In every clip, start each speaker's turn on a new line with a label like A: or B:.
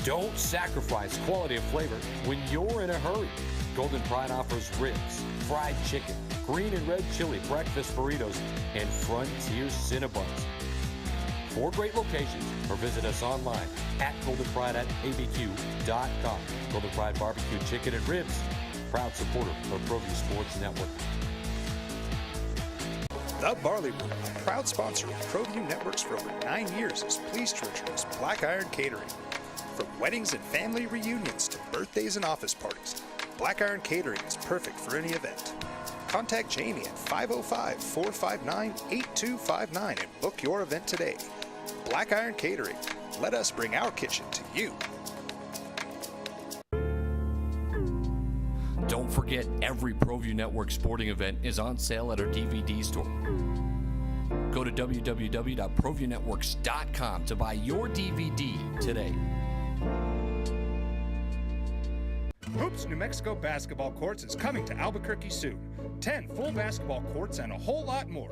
A: Don't sacrifice quality of flavor when you're in a hurry. Golden Pride offers ribs, fried chicken, green and red chili breakfast burritos, and Frontier Cinnabons. 4 great locations, or visit us online at goldenprideabq.com. Golden Pride Barbecue Chicken and Ribs, proud supporter of Proview Sports Network.
B: The Barley Room, a proud sponsor of Proview Networks for over 9 years, is pleased to introduce Black Iron Catering. From weddings and family reunions to birthdays and office parties, Black Iron Catering is perfect for any event. Contact Jamie at 505-459-8259 and book your event today. Black Iron Catering. Let us bring our kitchen to you.
A: Don't forget, every Proview Network sporting event is on sale at our DVD store. Go to www.proviewNetworks.com to buy your DVD today.
B: Hoops New Mexico Basketball Courts is coming to Albuquerque soon. 10 full basketball courts and a whole lot more.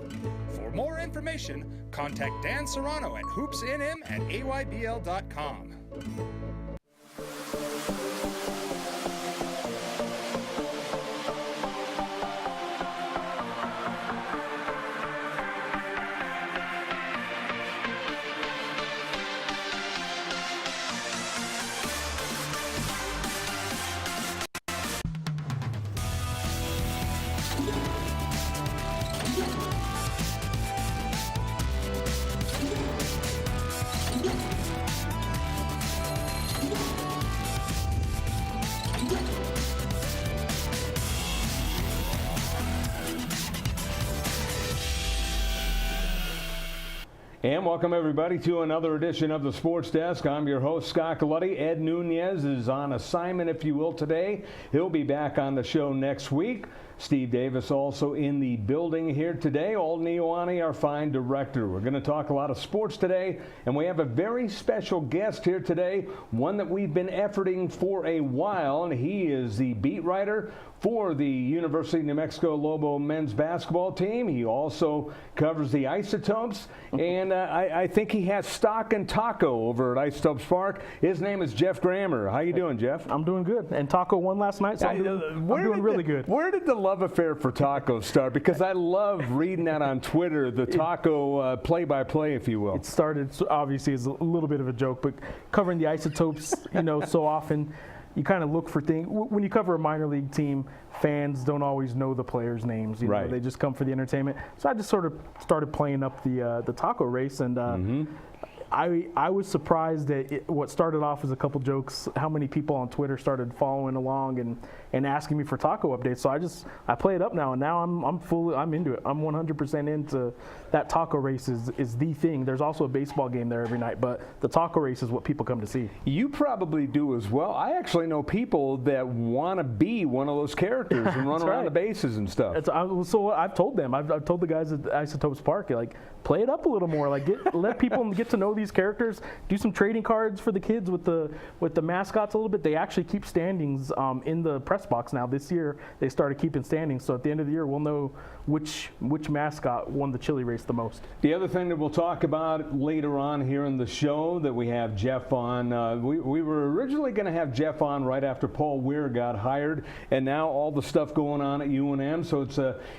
B: For more information, contact Dan Serrano at hoopsnm@aybl.com.
C: And welcome everybody to another edition of the Sports Desk. I'm your host, Scott Galletti. Ed Nunez is on assignment, if you will, today. He'll be back on the show next week. Steve Davis also in the building here today. Alden Ioane, our fine director. We're going to talk a lot of sports today, and we have a very special guest here today, one that we've been efforting for a while, and he is the beat writer for the University of New Mexico Lobo men's basketball team. He also covers the Isotopes, and I think he has stock in Taco over at Isotopes Park. His name is Jeff Grammer. How you doing, Jeff?
D: I'm doing good, and Taco won last night, so I'm doing really good.
C: Where did the love affair for Taco start? Because I love reading that on Twitter, the Taco play-by-play, if you will.
D: It started, obviously, as a little bit of a joke, but covering the Isotopes, so often, you kind of look for things. When you cover a minor league team, fans don't always know the players' names.
C: Right.
D: They just come for the entertainment. So I just sort of started playing up the Taco race, and I was surprised that what started off as a couple jokes, how many people on Twitter started following along and asking me for Taco updates. So I play it up now, and now I'm into it. I'm 100% into that Taco race is the thing. There's also a baseball game there every night, but the Taco race is what people come to see.
C: You probably do as well. I actually know people that want to be one of those characters and run around the bases and stuff.
D: So I've told them. I've told the guys at Isotopes Park, play it up a little more. Let people get to know these characters. Do some trading cards for the kids with the mascots a little bit. They actually keep standings in the press box now. This year they started keeping standings, so at the end of the year we'll know which mascot won the chili race the most.
C: The other thing that we'll talk about later on here in the show that we have Jeff on, we were originally going to have Jeff on right after Paul Weir got hired, and now all the stuff going on at UNM, so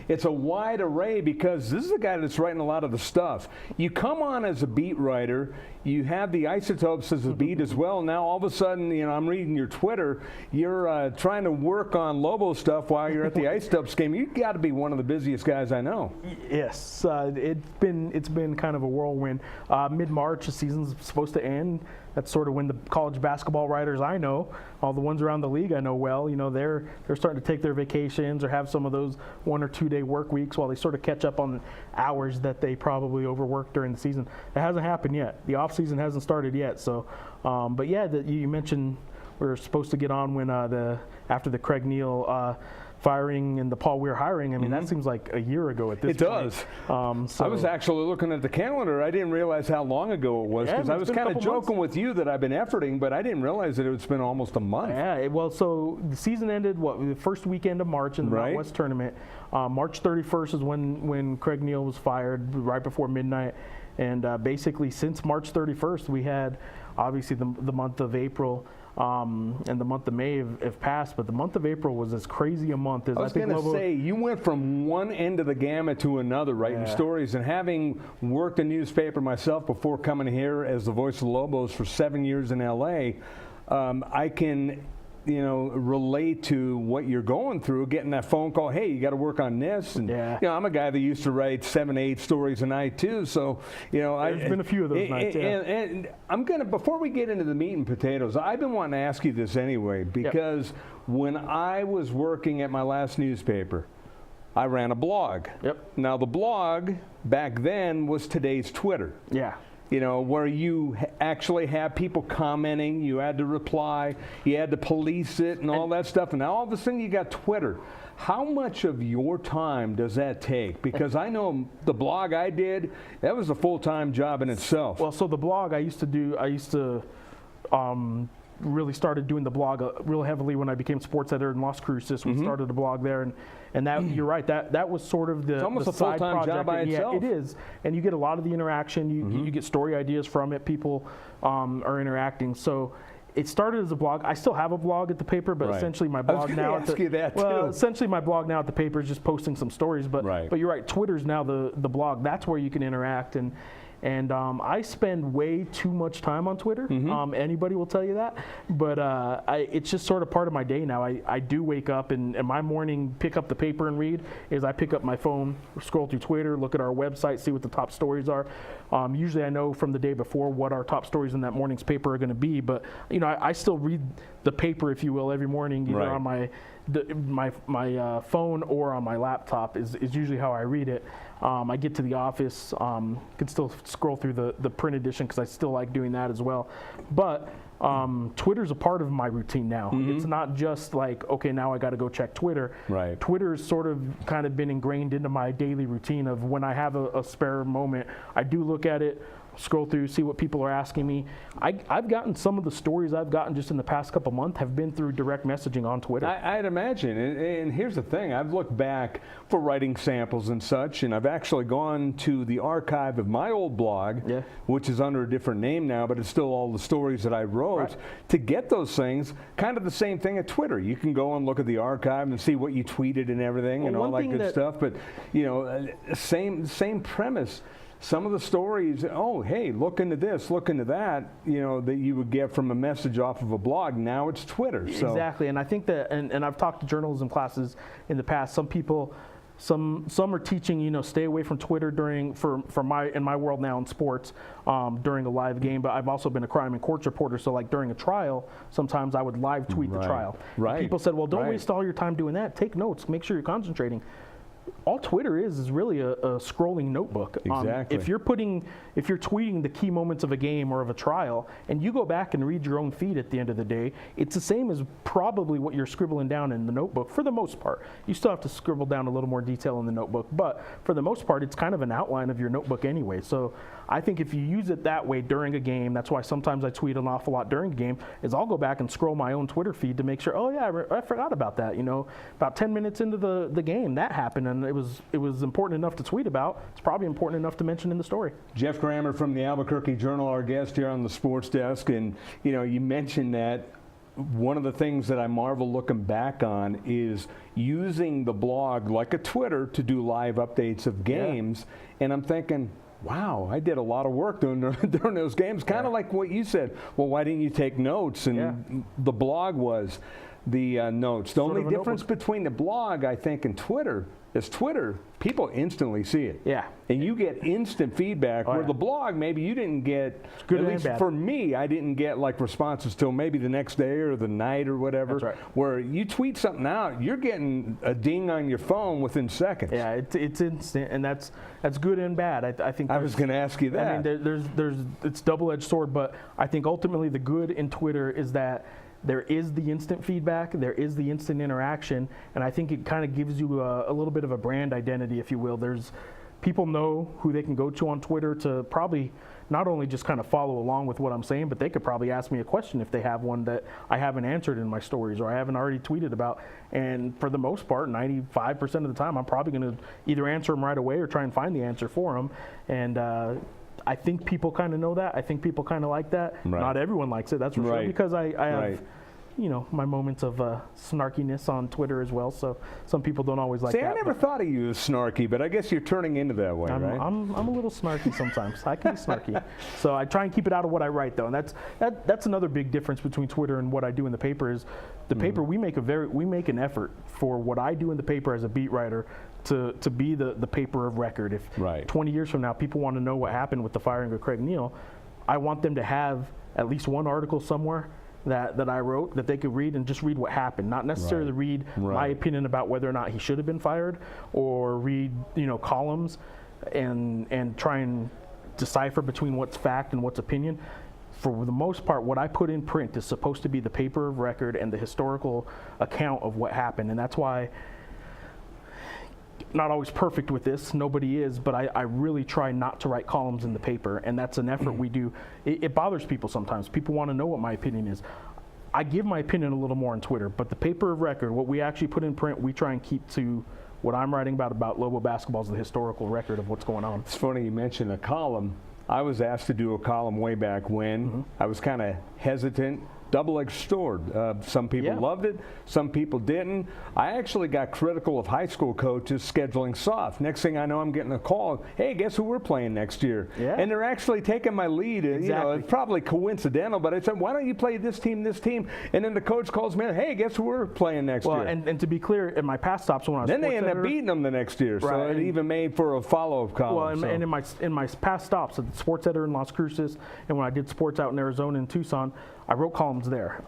C: it's a wide array because this is the guy that's writing a lot of the stuff. You come on as a beat writer, you have the Isotopes as a beat as well. Now all of a sudden, I'm reading your Twitter, you're trying to work on Lobo stuff while you're at the Isotopes game. You've got to be one of the busiest guys I know.
D: Yes, it's been kind of a whirlwind. Mid-March, the season's supposed to end. That's sort of when the college basketball writers I know, all the ones around the league I know well, they're starting to take their vacations or have some of those 1 or 2 day work weeks while they sort of catch up on hours that they probably overworked during the season. It hasn't happened yet. The off season hasn't started yet. So, but yeah, you mentioned we're supposed to get on when after the Craig Neal firing and the Paul Weir hiring. I mean, that seems like a year ago at this point.
C: It does. I was actually looking at the calendar. I didn't realize how long ago it was because I was kind of joking with you that I've been efforting, but I didn't realize that it's been almost a month.
D: Yeah, well, so the season ended, the first weekend of March in the Mountain West tournament. March 31st is when Craig Neal was fired, right before midnight. And basically since March 31st, we had obviously the month of April and the month of May have passed, but the month of April was as crazy a month as
C: I was going to say, you went from one end of the gamut to another, writing stories, and having worked in newspaper myself before coming here as the voice of the Lobos for 7 years in L.A., I can relate to what you're going through, getting that phone call, hey, you got to work on this. And, I'm a guy that used to write 7, 8 stories a night, too. So,
D: there's been a few of those nights,
C: And I'm going to, before we get into the meat and potatoes, I've been wanting to ask you this anyway, because when I was working at my last newspaper, I ran a blog. Now, the blog back then was today's Twitter. Where you actually have people commenting, you had to reply, you had to police it and all that stuff. And now all of a sudden you got Twitter. How much of your time does that take? Because I know the blog I did, that was a full-time job in itself.
D: Well, so the blog I used to really started doing the blog real heavily when I became sports editor in Las Cruces. We started a blog there, and that you're right, that was sort of
C: it's almost
D: the
C: a full-time job by itself.
D: Yeah, it is, and you get a lot of the interaction. You get story ideas from it. People are interacting. So it started as a blog. I still have a blog at the paper, but essentially my blog now essentially my blog now at the paper is just posting some stories. But you're right, Twitter's now the blog. That's where you can interact. And I spend way too much time on Twitter. Anybody will tell you that. But it's just sort of part of my day now. I do wake up and my morning pick up the paper and read is I pick up my phone, scroll through Twitter, look at our website, see what the top stories are. Usually I know from the day before what our top stories in that morning's paper are going to be. But, I still read the paper, if you will, every morning, either on my phone or on my laptop is usually how I read it. I get to the office, can still scroll through the print edition because I still like doing that as well. But Twitter's a part of my routine now. It's not just like, okay, now I got to go check Twitter. Twitter's sort of kind of been ingrained into my daily routine of when I have a spare moment, I do look at it, scroll through, see what people are asking me. I've gotten some of the stories I've gotten just in the past couple months have been through direct messaging on Twitter.
C: I'd imagine. And here's the thing. I've looked back for writing samples and such, and I've actually gone to the archive of my old blog, which is under a different name now, but it's still all the stories that I wrote, to get those things. Kind of the same thing at Twitter. You can go and look at the archive and see what you tweeted and everything and all that good stuff. But, same premise. Some of the stories, oh, hey, look into this, look into that, that you would get from a message off of a blog. Now it's Twitter. So.
D: Exactly, and I think that, and I've talked to journalism classes in the past. Some people, some are teaching, stay away from Twitter in my world now in sports during a live game. But I've also been a crime and courts reporter, so like during a trial, sometimes I would live tweet the trial. People said, well, don't waste all your time doing that. Take notes. Make sure you're concentrating. All Twitter is really a scrolling notebook.
C: Exactly.
D: If you're tweeting the key moments of a game or of a trial, and you go back and read your own feed at the end of the day, it's the same as probably what you're scribbling down in the notebook for the most part. You still have to scribble down a little more detail in the notebook, but for the most part, it's kind of an outline of your notebook anyway. So I think if you use it that way during a game, that's why sometimes I tweet an awful lot during a game, is I'll go back and scroll my own Twitter feed to make sure, oh yeah, I forgot about that. About 10 minutes into the game, that happened, and it was important enough to tweet about. It's probably important enough to mention in the story.
C: Jeff Grammer from the Albuquerque Journal, our guest here on the Sports Desk, and you mentioned that one of the things that I marvel looking back on is using the blog like a Twitter to do live updates of games, and I'm thinking, wow, I did a lot of work during those games, kind of like what you said. Well, why didn't you take notes? And the blog was the notes. The only difference between the blog, I think, and Twitter is Twitter, people instantly see it. And you get instant feedback, where the blog, maybe you didn't get,
D: good
C: at least for me, I didn't get like responses till maybe the next day or the night or whatever.
D: That's right.
C: Where you tweet something out, you're getting a ding on your phone within seconds.
D: Yeah, it's instant, and that's good and bad. I think
C: I was going to ask you that.
D: I mean, it's double-edged sword, but I think ultimately the good in Twitter is that there is the instant feedback, there is the instant interaction, and I think it kind of gives you a little bit of a brand identity, if you will. People know who they can go to on Twitter to probably not only just kind of follow along with what I'm saying, but they could probably ask me a question if they have one that I haven't answered in my stories or I haven't already tweeted about. And for the most part, 95% of the time, I'm probably going to either answer them right away or try and find the answer for them. And I think people kind of know that. I think people kind of like that.
C: Right.
D: Not everyone likes it, that's for sure, because I have, you know, my moments of snarkiness on Twitter as well. So some people don't always like that.
C: See, I never thought of you as snarky, but I guess you're turning into that way, right?
D: I'm a little snarky sometimes. I can be snarky. So I try and keep it out of what I write, though, and that's another big difference between Twitter and what I do in the paper. Is the paper, we make an effort for what I do in the paper as a beat writer to be the paper of record. If 20 years from now people want to know what happened with the firing of Craig Neal, I want them to have at least one article somewhere that I wrote that they could read and just read what happened, not necessarily read my opinion about whether or not he should have been fired, or read, you know, columns and try and decipher between what's fact and what's opinion. For the most part, what I put in print is supposed to be the paper of record and the historical account of what happened, and that's why, not always perfect with this, nobody is, but I really try not to write columns in the paper, and that's an effort we do. It bothers people sometimes. People want to know what my opinion is. I give my opinion a little more on Twitter, but the paper of record, what we actually put in print, we try and keep to what I'm writing about Lobo basketball, is the historical record of what's going on.
C: It's funny you mentioned a column. I was asked to do a column way back when. I was kind of hesitant. Double-edged sword. Some people loved it, some people didn't. I actually got critical of high school coaches scheduling soft. Next thing I know, I'm getting a call, hey, guess who we're playing next year? And they're actually taking my lead. You know, it's probably coincidental, but I said, why don't you play this team? And then the coach calls me, hey, guess who we're playing next year?
D: And to be clear, in my past stops when I was
C: then they end up beating them the next year, so it even made for a follow-up column.
D: Well, and in my past stops, at the sports editor in Las Cruces, and when I did sports out in Arizona and Tucson, I wrote columns there.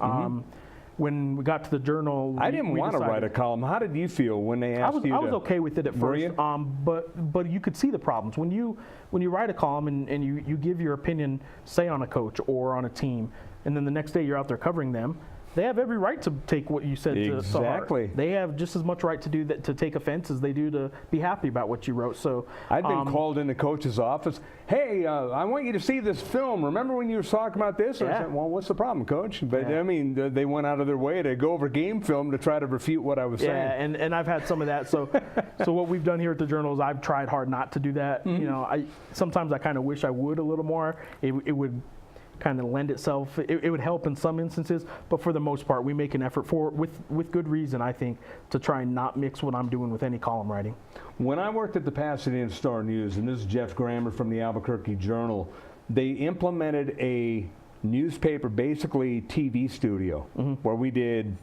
D: When we got to the Journal,
C: I didn't want to write a column. How did you feel when they asked you?
D: I was okay with it at first, but you could see the problems when you write a column and you give your opinion, say on a coach or on a team, and then the next day you're out there covering them. They have every right to take what you said to heart. They have just as much right to do that, to take offense, as they do to be happy about what you wrote. So
C: I've been called in the coach's office. Hey, I want you to see this film. Remember when you were talking about this? I said, well, what's the problem, Coach? But I mean, they went out of their way to go over game film to try to refute what I was saying.
D: Yeah, and I've had some of that. So what we've done here at the Journal is I've tried hard not to do that. You know, sometimes I kind of wish I would a little more. It would kind of lend itself. It would help in some instances, but for the most part, we make an effort with good reason, I think, to try and not mix what I'm doing with any column writing.
C: When I worked at the Pasadena Star News, and this is Jeff Grammer from the Albuquerque Journal, they implemented a newspaper, basically TV studio, where we did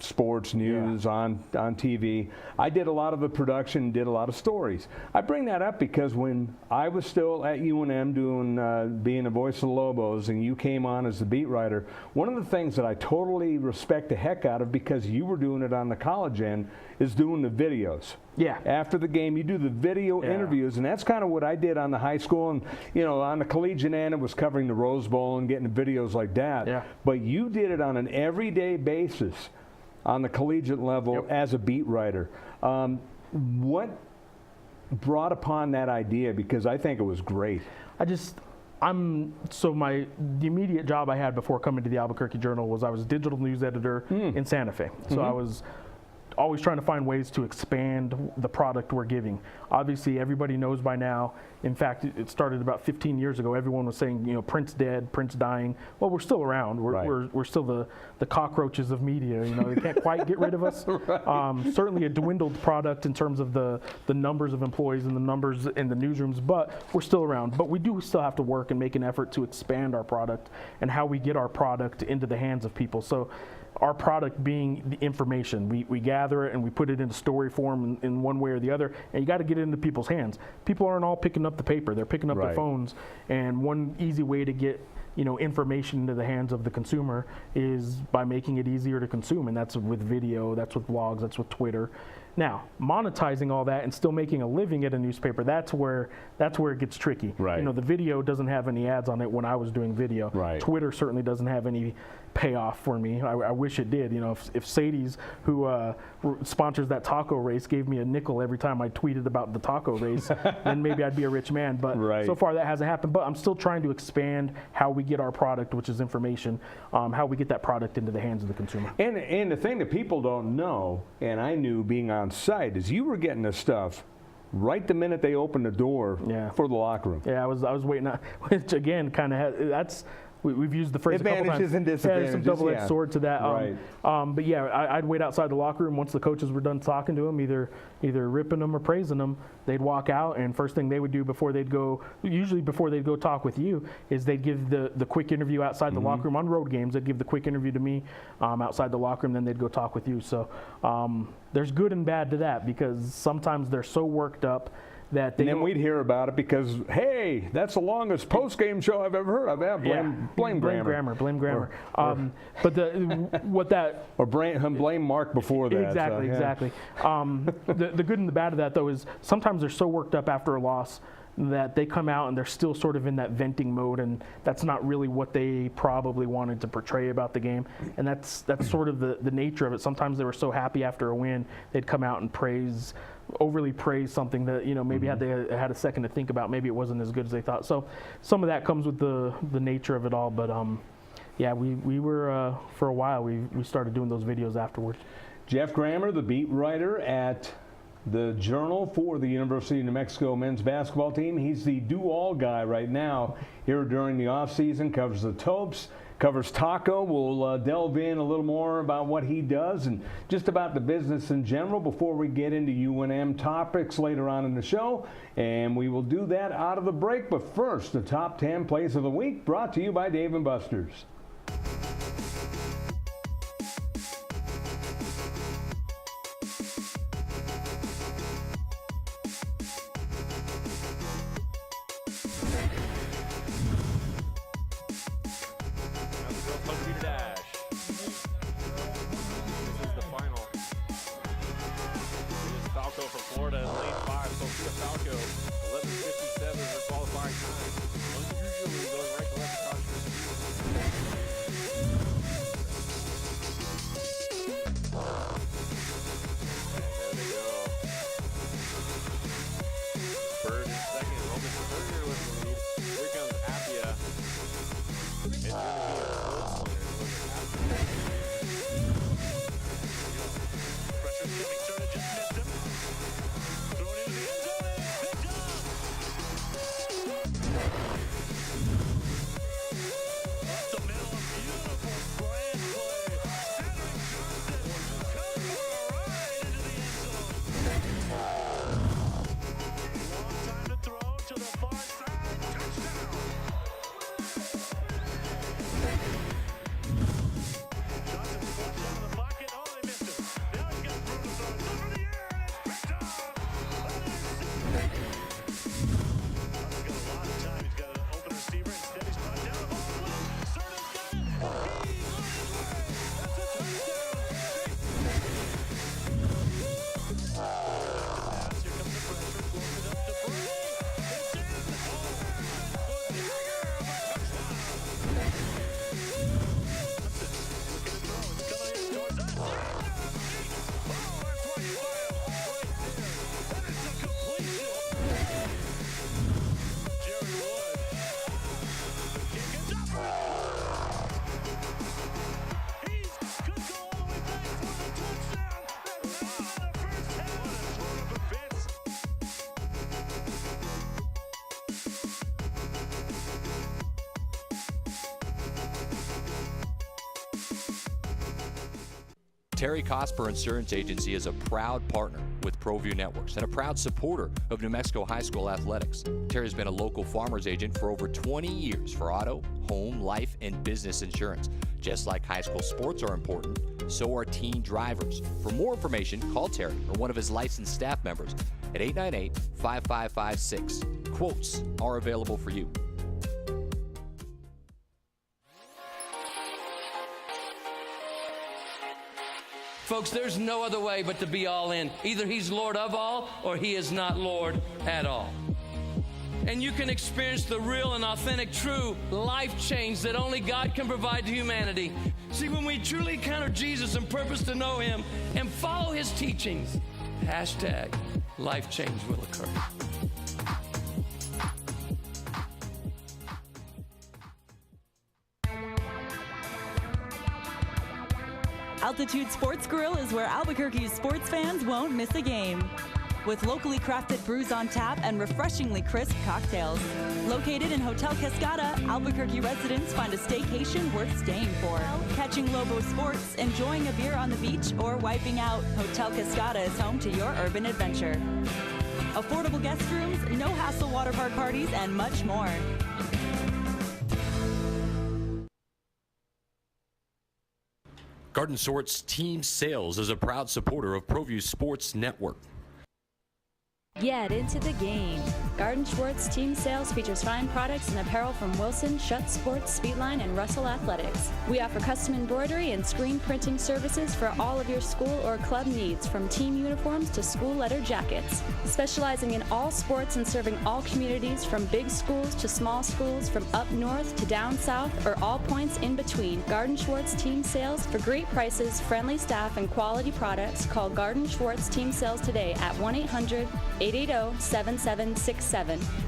C: sports news on TV. I did a lot of the production, did a lot of stories. I bring that up because when I was still at UNM doing being a voice of the Lobos, and you came on as the beat writer, one of the things that I totally respect the heck out of, because you were doing it on the college end, is doing the videos. After the game, you do the video interviews, and that's kind of what I did on the high school, and you know, on the collegiate end, it was covering the Rose Bowl and getting the videos like that. But you did it on an everyday basis on the collegiate level as a beat writer. What brought upon that idea? Because I think it was great. The immediate job I had before coming to the Albuquerque Journal was I was digital news editor in Santa Fe. So I was always trying to find ways to expand the product we're giving. Obviously, everybody knows by now. In fact, it started about 15 years ago. Everyone was saying, you know, print's dead, print's dying. Well, we're still around. We're still the cockroaches of media. You know, they can't quite get rid of us. Certainly a dwindled product in terms of the numbers of employees and the numbers in the newsrooms, but we're still around. But we do still have to work and make an effort to expand our product and how we get our product into the hands of people. So our product being the information. We gather it and we put it into story form in one way or the other, and you got to get it into people's hands. People aren't all picking up the paper, they're picking up their phones, and one easy way to get, you know, information into the hands of the consumer is by making it easier to consume, and that's with video, that's with blogs, that's with Twitter. Now, monetizing all that and still making a living at a newspaper, that's where it gets tricky. You know, the video doesn't have any ads on it when I was doing video. Twitter certainly doesn't have any payoff for me. I wish it did. You know, if Sadie's, who sponsors that taco race, gave me a nickel every time I tweeted about the taco race, then maybe I'd be a rich man. But so far that hasn't happened. But I'm still trying to expand how we get our product, which is information, how we get that product into the hands of the consumer. And the thing that people don't know, and I knew being on site, is you were getting the stuff right the minute they opened the door for the locker room.
D: Yeah, I was waiting, which again kind of that's. We've used the phrase
C: advantages
D: a couple times.
C: And disadvantages.
D: There's some double-edged sword to that.
C: Right.
D: But yeah, I'd wait outside the locker room once the coaches were done talking to them, either ripping them or praising them. They'd walk out, and first thing they would do before they'd go talk with you, is they'd give the quick interview outside the locker room on road games. They'd give the quick interview to me outside the locker room, then they'd go talk with you. So there's good and bad to that, because sometimes they're so worked up that
C: and then we'd hear about it because, hey, that's the longest post-game show I've ever heard of. Blame Grammer. But or blame Mark before that.
D: Exactly. The good and the bad of that, though, is sometimes they're so worked up after a loss that they come out and they're still sort of in that venting mode, and that's not really what they probably wanted to portray about the game. And that's sort of the nature of it. Sometimes they were so happy after a win, they'd come out and overly praise something that, maybe had they had a second to think about, maybe it wasn't as good as they thought. So some of that comes with the nature of it all. But yeah, we were for a while we started doing those videos afterwards.
C: Jeff Grammer, the beat writer at the Journal for the University of New Mexico men's basketball team. He's the do-all guy right now here during the off-season. Covers the Topes, covers Taco. We'll delve in a little more about what he does and just about the business in general before we get into UNM topics later on in the show. And we will do that out of the break. But first, the top 10 plays of the week brought to you by Dave & Buster's.
A: Terry Cosper Insurance Agency is a proud partner with Proview Networks and a proud supporter of New Mexico high school athletics. Terry's been a local farmer's agent for over 20 years for auto, home, life, and business insurance. Just like high school sports are important, so are teen drivers. For more information, call Terry or one of his licensed staff members at 898-5556. Quotes are available for you.
E: Folks, there's no other way but to be all in. Either he's Lord of all or he is not Lord at all. And you can experience the real and authentic, true life change that only God can provide to humanity. See, when we truly encounter Jesus and purpose to know him and follow his teachings, hashtag life change will occur.
F: Altitude Sports Grill is where Albuquerque's sports fans won't miss a game. with locally crafted brews on tap and refreshingly crisp cocktails. Located in Hotel Cascada, Albuquerque residents find a staycation worth staying for. Catching Lobo sports, enjoying a beer on the beach, or wiping out, Hotel Cascada is home to your urban adventure. Affordable guest rooms, no-hassle water park parties, and much more.
A: Garden Sort's Team Sales is a proud supporter of Proview Sports Network.
G: Get into the game. Garden Schwartz Team Sales features fine products and apparel from Wilson, Schutt Sports, Speedline, and Russell Athletics. We offer custom embroidery and screen printing services for all of your school or club needs, from team uniforms to school leather jackets. Specializing in all sports and serving all communities, from big schools to small schools, from up north to down south, or all points in between. Garden Schwartz Team Sales. For great prices, friendly staff, and quality products, call Garden Schwartz Team Sales today at 1-800-880-7767.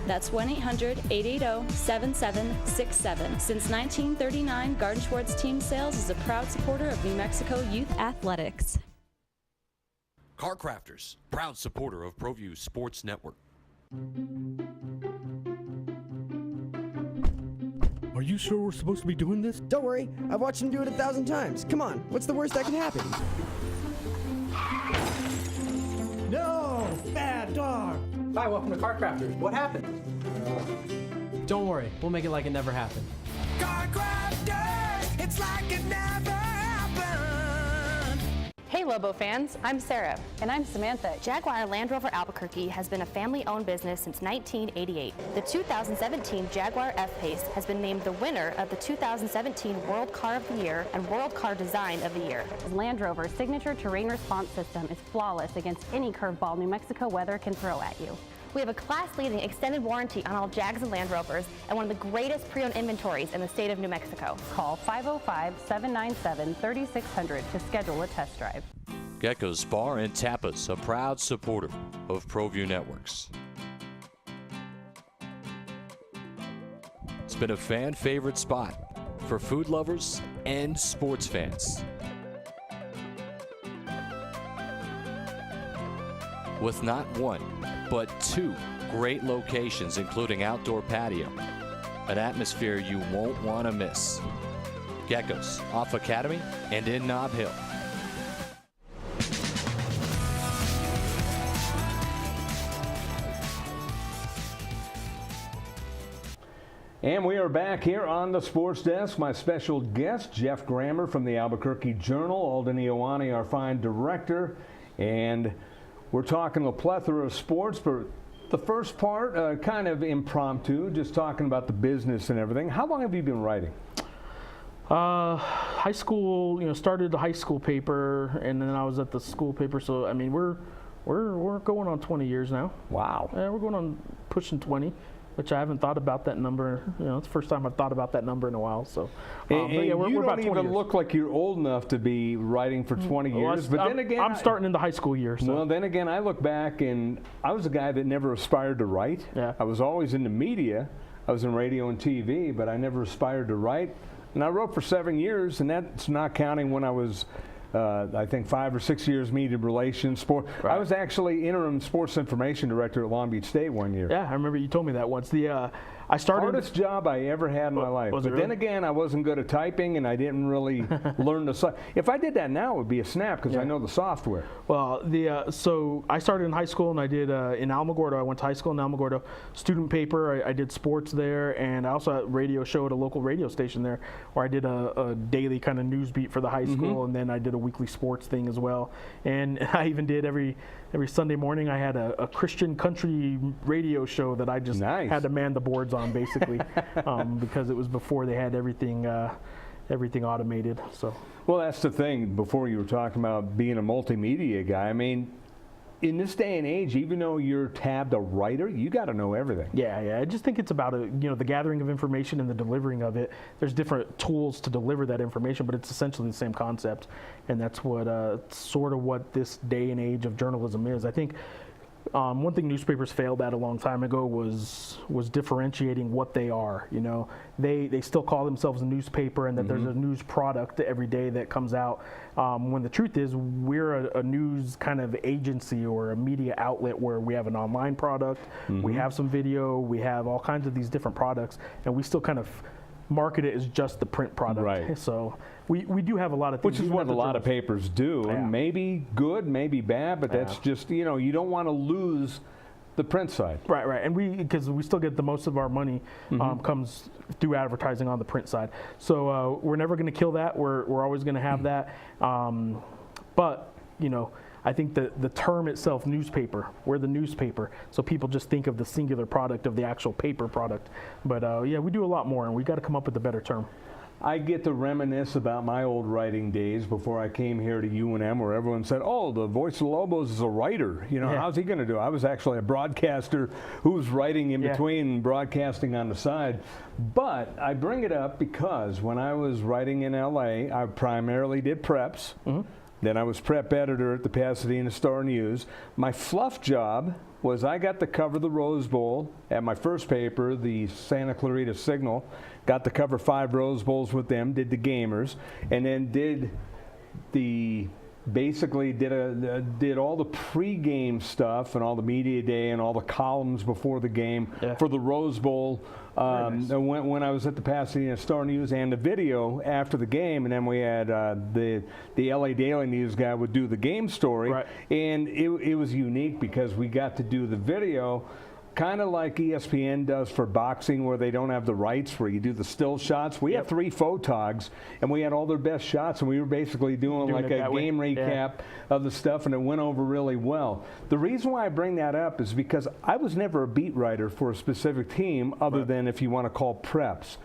G: That's 1-800-880-7767. Since 1939, Garden Schwartz Team Sales is a proud supporter of New Mexico youth athletics.
A: Car Crafters, proud supporter of Proview Sports Network.
H: Are you sure we're supposed to be doing this?
I: Don't worry, I've watched him do it 1,000 times. Come on, what's the worst that can happen?
H: No! Bad dog!
J: Hi, welcome to Car Crafters. What happened? Don't worry, we'll make it like it never happened.
K: Car Crafters, it's like it never happened.
L: Hey Lobo fans, I'm Sarah. And I'm Samantha. Jaguar Land Rover Albuquerque has been a family-owned business since 1988. The 2017 Jaguar F-Pace has been named the winner of the 2017 World Car of the Year and World Car Design of the Year.
M: Land Rover's signature terrain response system is flawless against any curveball New Mexico weather can throw at you.
L: We have a class-leading extended warranty on all Jags and Land Rovers and one of the greatest pre-owned inventories in the state of New Mexico.
M: Call 505-797-3600 to schedule a test drive.
N: Gecko's Bar and Tapas, a proud supporter of Proview Networks. It's been a fan-favorite spot for food lovers and sports fans. With not one, but two great locations, including outdoor patio, an atmosphere you won't want to miss. Gecko's, off Academy and in Nob Hill.
C: And we are back here on the Sports Desk. My special guest, Jeff Grammer from the Albuquerque Journal, Alden Ioane, our fine director, and we're talking a plethora of sports, but the first part, kind of impromptu, just talking about the business and everything. How long have you been writing?
D: High school, started the high school paper, and then I was at the school paper. So I mean, we're going on 20 years now.
C: Wow.
D: Yeah, we're going on pushing 20. Which I haven't thought about that number. It's the first time I've thought about that number in a while. So,
C: but yeah, you don't even look like you're old enough to be writing for 20 years. But then again,
D: I'm starting in the high school year. So.
C: Well, then again, I look back and I was a guy that never aspired to write.
D: Yeah.
C: I was always in the media. I was in radio and TV, but I never aspired to write. And I wrote for 7 years, and that's not counting when I was. I think 5 or 6 years media relations, sport. Right. I was actually interim sports information director at Long Beach State 1 year.
D: Yeah, I remember you told me that once. I started
C: hardest job I ever had in my life. But
D: really?
C: Then again, I wasn't good at typing, and I didn't really learn the. If I did that now, it would be a snap because I know the software.
D: Well, so I started in high school, and I did in Alamogordo. I went to high school in Alamogordo, student paper. I did sports there, and I also had a radio show at a local radio station there, where I did a daily kind of news beat for the high school, and then I did a weekly sports thing as well. And I even did every Sunday morning. I had a Christian country radio show that I just had to man the boards on, basically, because it was before they had everything automated. So. Well,
C: that's the thing. Before you were talking about being a multimedia guy, I mean, in this day and age, even though you're tabbed a writer, you got to know everything.
D: Yeah. I just think it's about the gathering of information and the delivering of it. There's different tools to deliver that information, but it's essentially the same concept, and that's what sort of what this day and age of journalism is. I think one thing newspapers failed at a long time ago was differentiating what they are. You know, they still call themselves a newspaper, and that there's a news product every day that comes out. When the truth is, we're a news kind of agency or a media outlet where we have an online product, we have some video, we have all kinds of these different products, and we still kind of market it as just the print product.
C: Right.
D: So we do have a lot of things.
C: Which is what a lot of papers do,
D: Yeah.
C: and maybe good, maybe bad, but that's just, you know, you don't want to lose the print side.
D: Right, and because we still get the most of our money comes through advertising on the print side. So we're never going to kill that. We're always going to have that. But, you know, I think the term itself, newspaper, we're the newspaper. So people just think of the singular product of the actual paper product. But yeah, we do a lot more, and we got to come up with a better term.
C: I get to reminisce about my old writing days before I came here to UNM, where everyone said, oh, the Voice of the Lobos is a writer. You know, how's he going to do? I was actually a broadcaster who was writing in between and broadcasting on the side. But I bring it up because when I was writing in LA, I primarily did preps. Then I was prep editor at the Pasadena Star-News. My fluff job was I got to cover the Rose Bowl at my first paper, the Santa Clarita Signal. Got to cover 5 Rose Bowls with them, did the gamers, and then did all the pregame stuff and all the media day and all the columns before the game for the Rose Bowl. Nice. When I was at the Pasadena Star-News, and the video after the game, and then we had the LA Daily News guy would do the game story, and it was unique because we got to do the video kind of like ESPN does for boxing, where they don't have the rights, where you do the still shots. We had 3 photogs, and we had all their best shots, and we were basically doing like a game recap of the stuff, and it went over really well. The reason why I bring that up is because I was never a beat writer for a specific team other than, if you want to call, preps.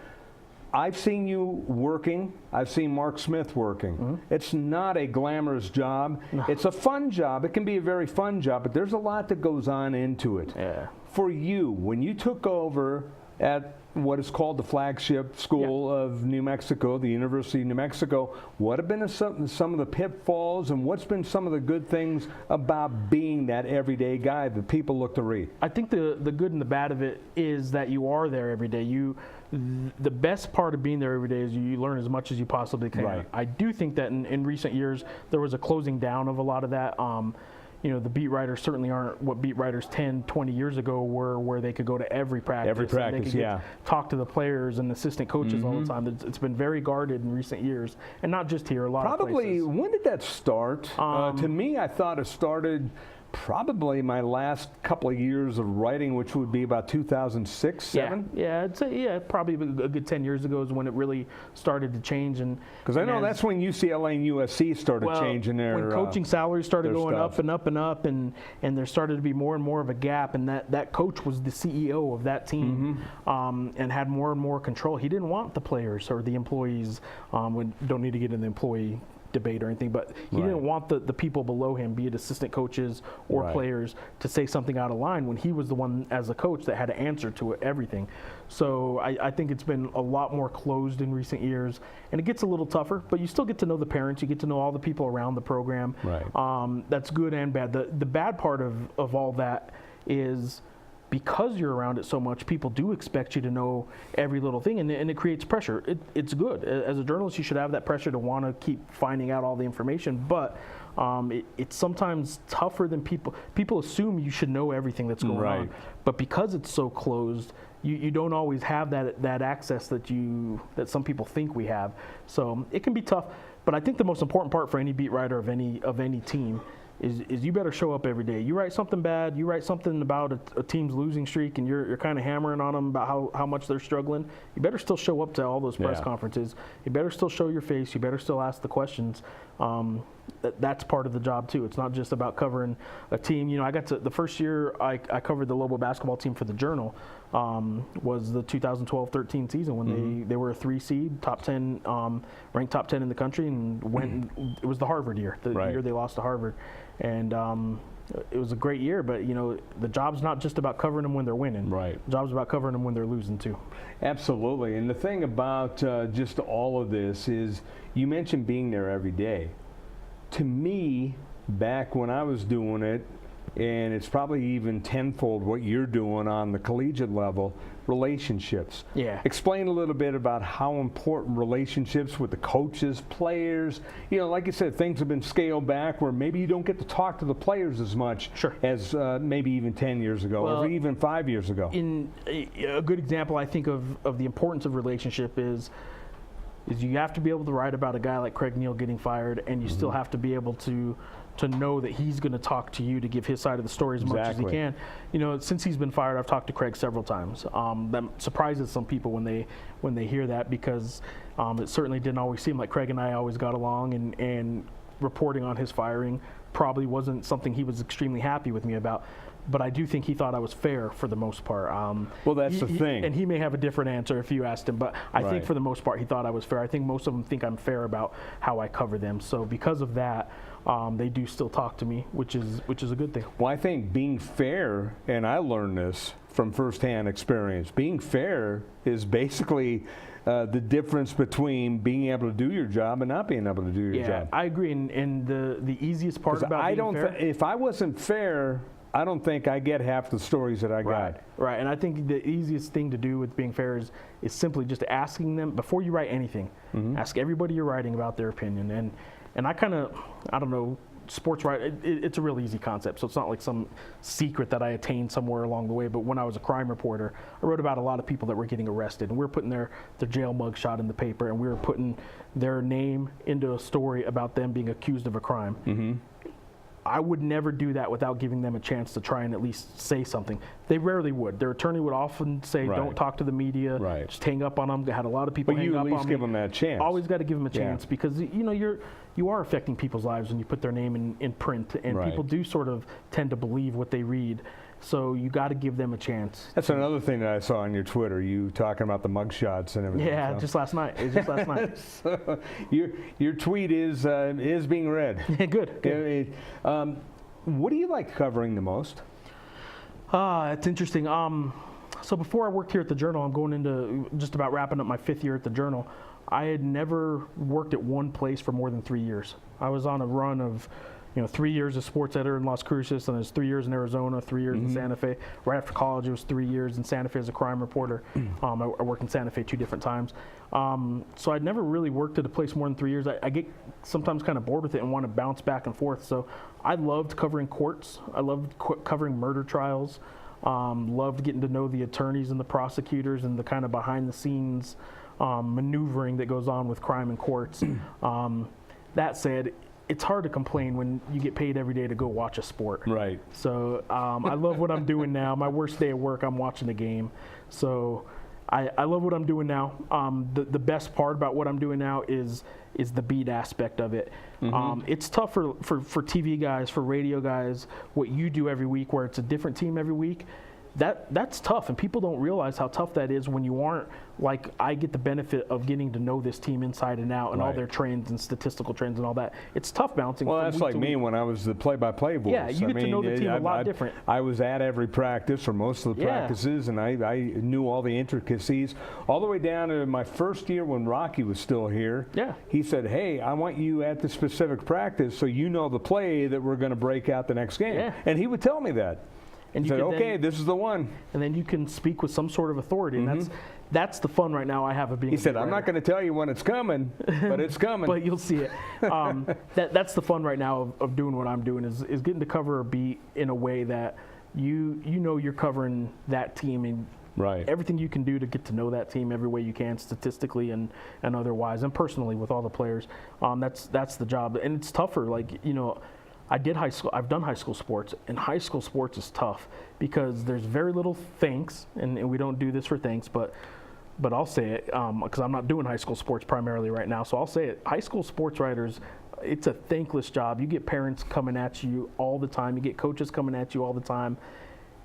C: I've seen you working. I've seen Mark Smith working. It's not a glamorous job. It's a fun job. It can be a very fun job, but there's a lot that goes on into it. For you, when you took over at what is called the flagship school of New Mexico, the University of New Mexico, what have been some of the pitfalls, and what's been some of the good things about being that everyday guy that people look to read?
D: I think the good and the bad of it is that you are there every day. The best part of being there every day is you learn as much as you possibly can. I do think that in recent years there was a closing down of a lot of that. You know, the beat writers certainly aren't what beat writers 10, 20 years ago were, where they could go to every practice.
C: Every practice,
D: they could talk to the players and assistant coaches all the time. It's been very guarded in recent years, and not just here, a lot of places.
C: When did that start? To me, I thought it started probably my last couple of years of writing, which would be about 2006, 7?
D: Yeah, I'd say probably a good 10 years ago is when it really started to change. Because
C: I know that's when UCLA and USC started changing their
D: when coaching salaries started going
C: stuff.
D: up and up and up, and there started to be more and more of a gap, and that coach was the CEO of that team and had more and more control. He didn't want the players or the employees. We don't need to get into the employee debate or anything, but he didn't want the people below him, be it assistant coaches or players, to say something out of line when he was the one as a coach that had to answer to everything. So I think it's been a lot more closed in recent years, and it gets a little tougher, but you still get to know the parents, you get to know all the people around the program. That's good and bad. The bad part of all that is, because you're around it so much, people do expect you to know every little thing, and it creates pressure. It's good. As a journalist, you should have that pressure to want to keep finding out all the information, but it's sometimes tougher than people assume you should know everything that's going on. But because it's so closed, you don't always have that access that some people think we have. So it can be tough, but I think the most important part for any beat writer of any team is you better show up every day. You write something bad, you write something about a team's losing streak, and you're kind of hammering on them about how much they're struggling. You better still show up to all those press conferences. You better still show your face. You better still ask the questions. That's part of the job too. It's not just about covering a team. You know, I got to the first year I covered the Lobo basketball team for the Journal. Was the 2012-13 season when they were a 3 seed, top 10, ranked top 10 in the country, and it was the Harvard year, the year they lost to Harvard. And it was a great year, but, you know, the job's not just about covering them when they're winning. The job's about covering them when they're losing, too.
C: Absolutely. And the thing about just all of this is, you mentioned being there every day. To me, back when I was doing it, and it's probably even tenfold what you're doing on the collegiate level, relationships.
D: Yeah.
C: Explain a little bit about how important relationships with the coaches, players, like you said, things have been scaled back where maybe you don't get to talk to the players as much as maybe even 10 years ago or even 5 years ago.
D: In a good example, I think, of the importance of relationship is you have to be able to write about a guy like Craig Neal getting fired, and you still have to be able to know that he's going to talk to you to give his side of the story as much as he can. Since he's been fired, I've talked to Craig several times. That surprises some people when they hear that, because it certainly didn't always seem like Craig and I always got along, and reporting on his firing probably wasn't something he was extremely happy with me about. But I do think he thought I was fair for the most part.
C: Well, that's the thing.
D: And he may have a different answer if you asked him, but I think for the most part he thought I was fair. I think most of them think I'm fair about how I cover them. So because of that, they do still talk to me, which is a good thing.
C: Well, I think being fair, and I learned this from firsthand experience, being fair is basically the difference between being able to do your job and not being able to do your job.
D: I agree. And the easiest part about being fair,
C: if I wasn't fair, I don't think I get half the stories that I got.
D: Right, and I think the easiest thing to do with being fair is simply just asking them, before you write anything, ask everybody you're writing about their opinion. And I don't know, sports writing, it's a real easy concept, so it's not like some secret that I attained somewhere along the way. But when I was a crime reporter, I wrote about a lot of people that were getting arrested, and we were putting their jail mugshot in the paper, and we were putting their name into a story about them being accused of a crime. I would never do that without giving them a chance to try and at least say something. They rarely would. Their attorney would often say, don't talk to the media, just hang up on them. They had a lot of people hang up on me.
C: But you at least give them that chance.
D: Always got to give them a chance, because you are affecting people's lives when you put their name in print, and people do sort of tend to believe what they read. So you got to give them a chance.
C: That's another thing that I saw on your Twitter, you talking about the mugshots and everything.
D: Yeah, just last night. It was just last night.
C: So your tweet is being read.
D: Good.
C: What do you like covering the most?
D: It's interesting. So before I worked here at the Journal, I'm going into just about wrapping up my 5th year at the Journal. I had never worked at one place for more than 3 years. I was on a run of 3 years as sports editor in Las Cruces, and it was 3 years in Arizona, 3 years in Santa Fe. Right after college, it was 3 years in Santa Fe as a crime reporter. I worked in Santa Fe 2 different times. So I'd never really worked at a place more than 3 years. I get sometimes kind of bored with it and want to bounce back and forth. So I loved covering courts. I loved covering murder trials. Loved getting to know the attorneys and the prosecutors and the kind of behind the scenes maneuvering that goes on with crime in courts. That said, it's hard to complain when you get paid every day to go watch a sport.
C: Right.
D: So I love what I'm doing now. My worst day at work, I'm watching a game. So I love what I'm doing now. The best part about what I'm doing now is the beat aspect of it. It's tough for TV guys, for radio guys, what you do every week, where it's a different team every week. That's tough, and people don't realize how tough that is when you aren't, like, I get the benefit of getting to know this team inside and out and all their trends and statistical trends and all that. It's tough bouncing.
C: Well, that's like me when I was the play-by-play voice.
D: Yeah, you get to know the team a lot different.
C: I was at every practice, or most of the practices, and I knew all the intricacies, all the way down to my first year when Rocky was still here.
D: Yeah.
C: He said, hey, I want you at the specific practice so you know the play that we're going to break out the next game.
D: Yeah.
C: And he would tell me that.
D: And
C: he said, okay, this is the one.
D: And then you can speak with some sort of authority, and that's the fun right now I have of being.
C: He said, I'm not going to tell you when it's coming, but it's coming.
D: But you'll see it. That's the fun right now of doing what I'm doing, is getting to cover a beat in a way that you know you're covering that team, and everything you can do to get to know that team every way you can, statistically and otherwise, and personally with all the players. That's the job, and it's tougher. I've done high school sports, and high school sports is tough because there's very little thanks, and we don't do this for thanks, but I'll say it because I'm not doing high school sports primarily right now, so I'll say it. High school sports writers, it's a thankless job. You get parents coming at you all the time. You get coaches coming at you all the time.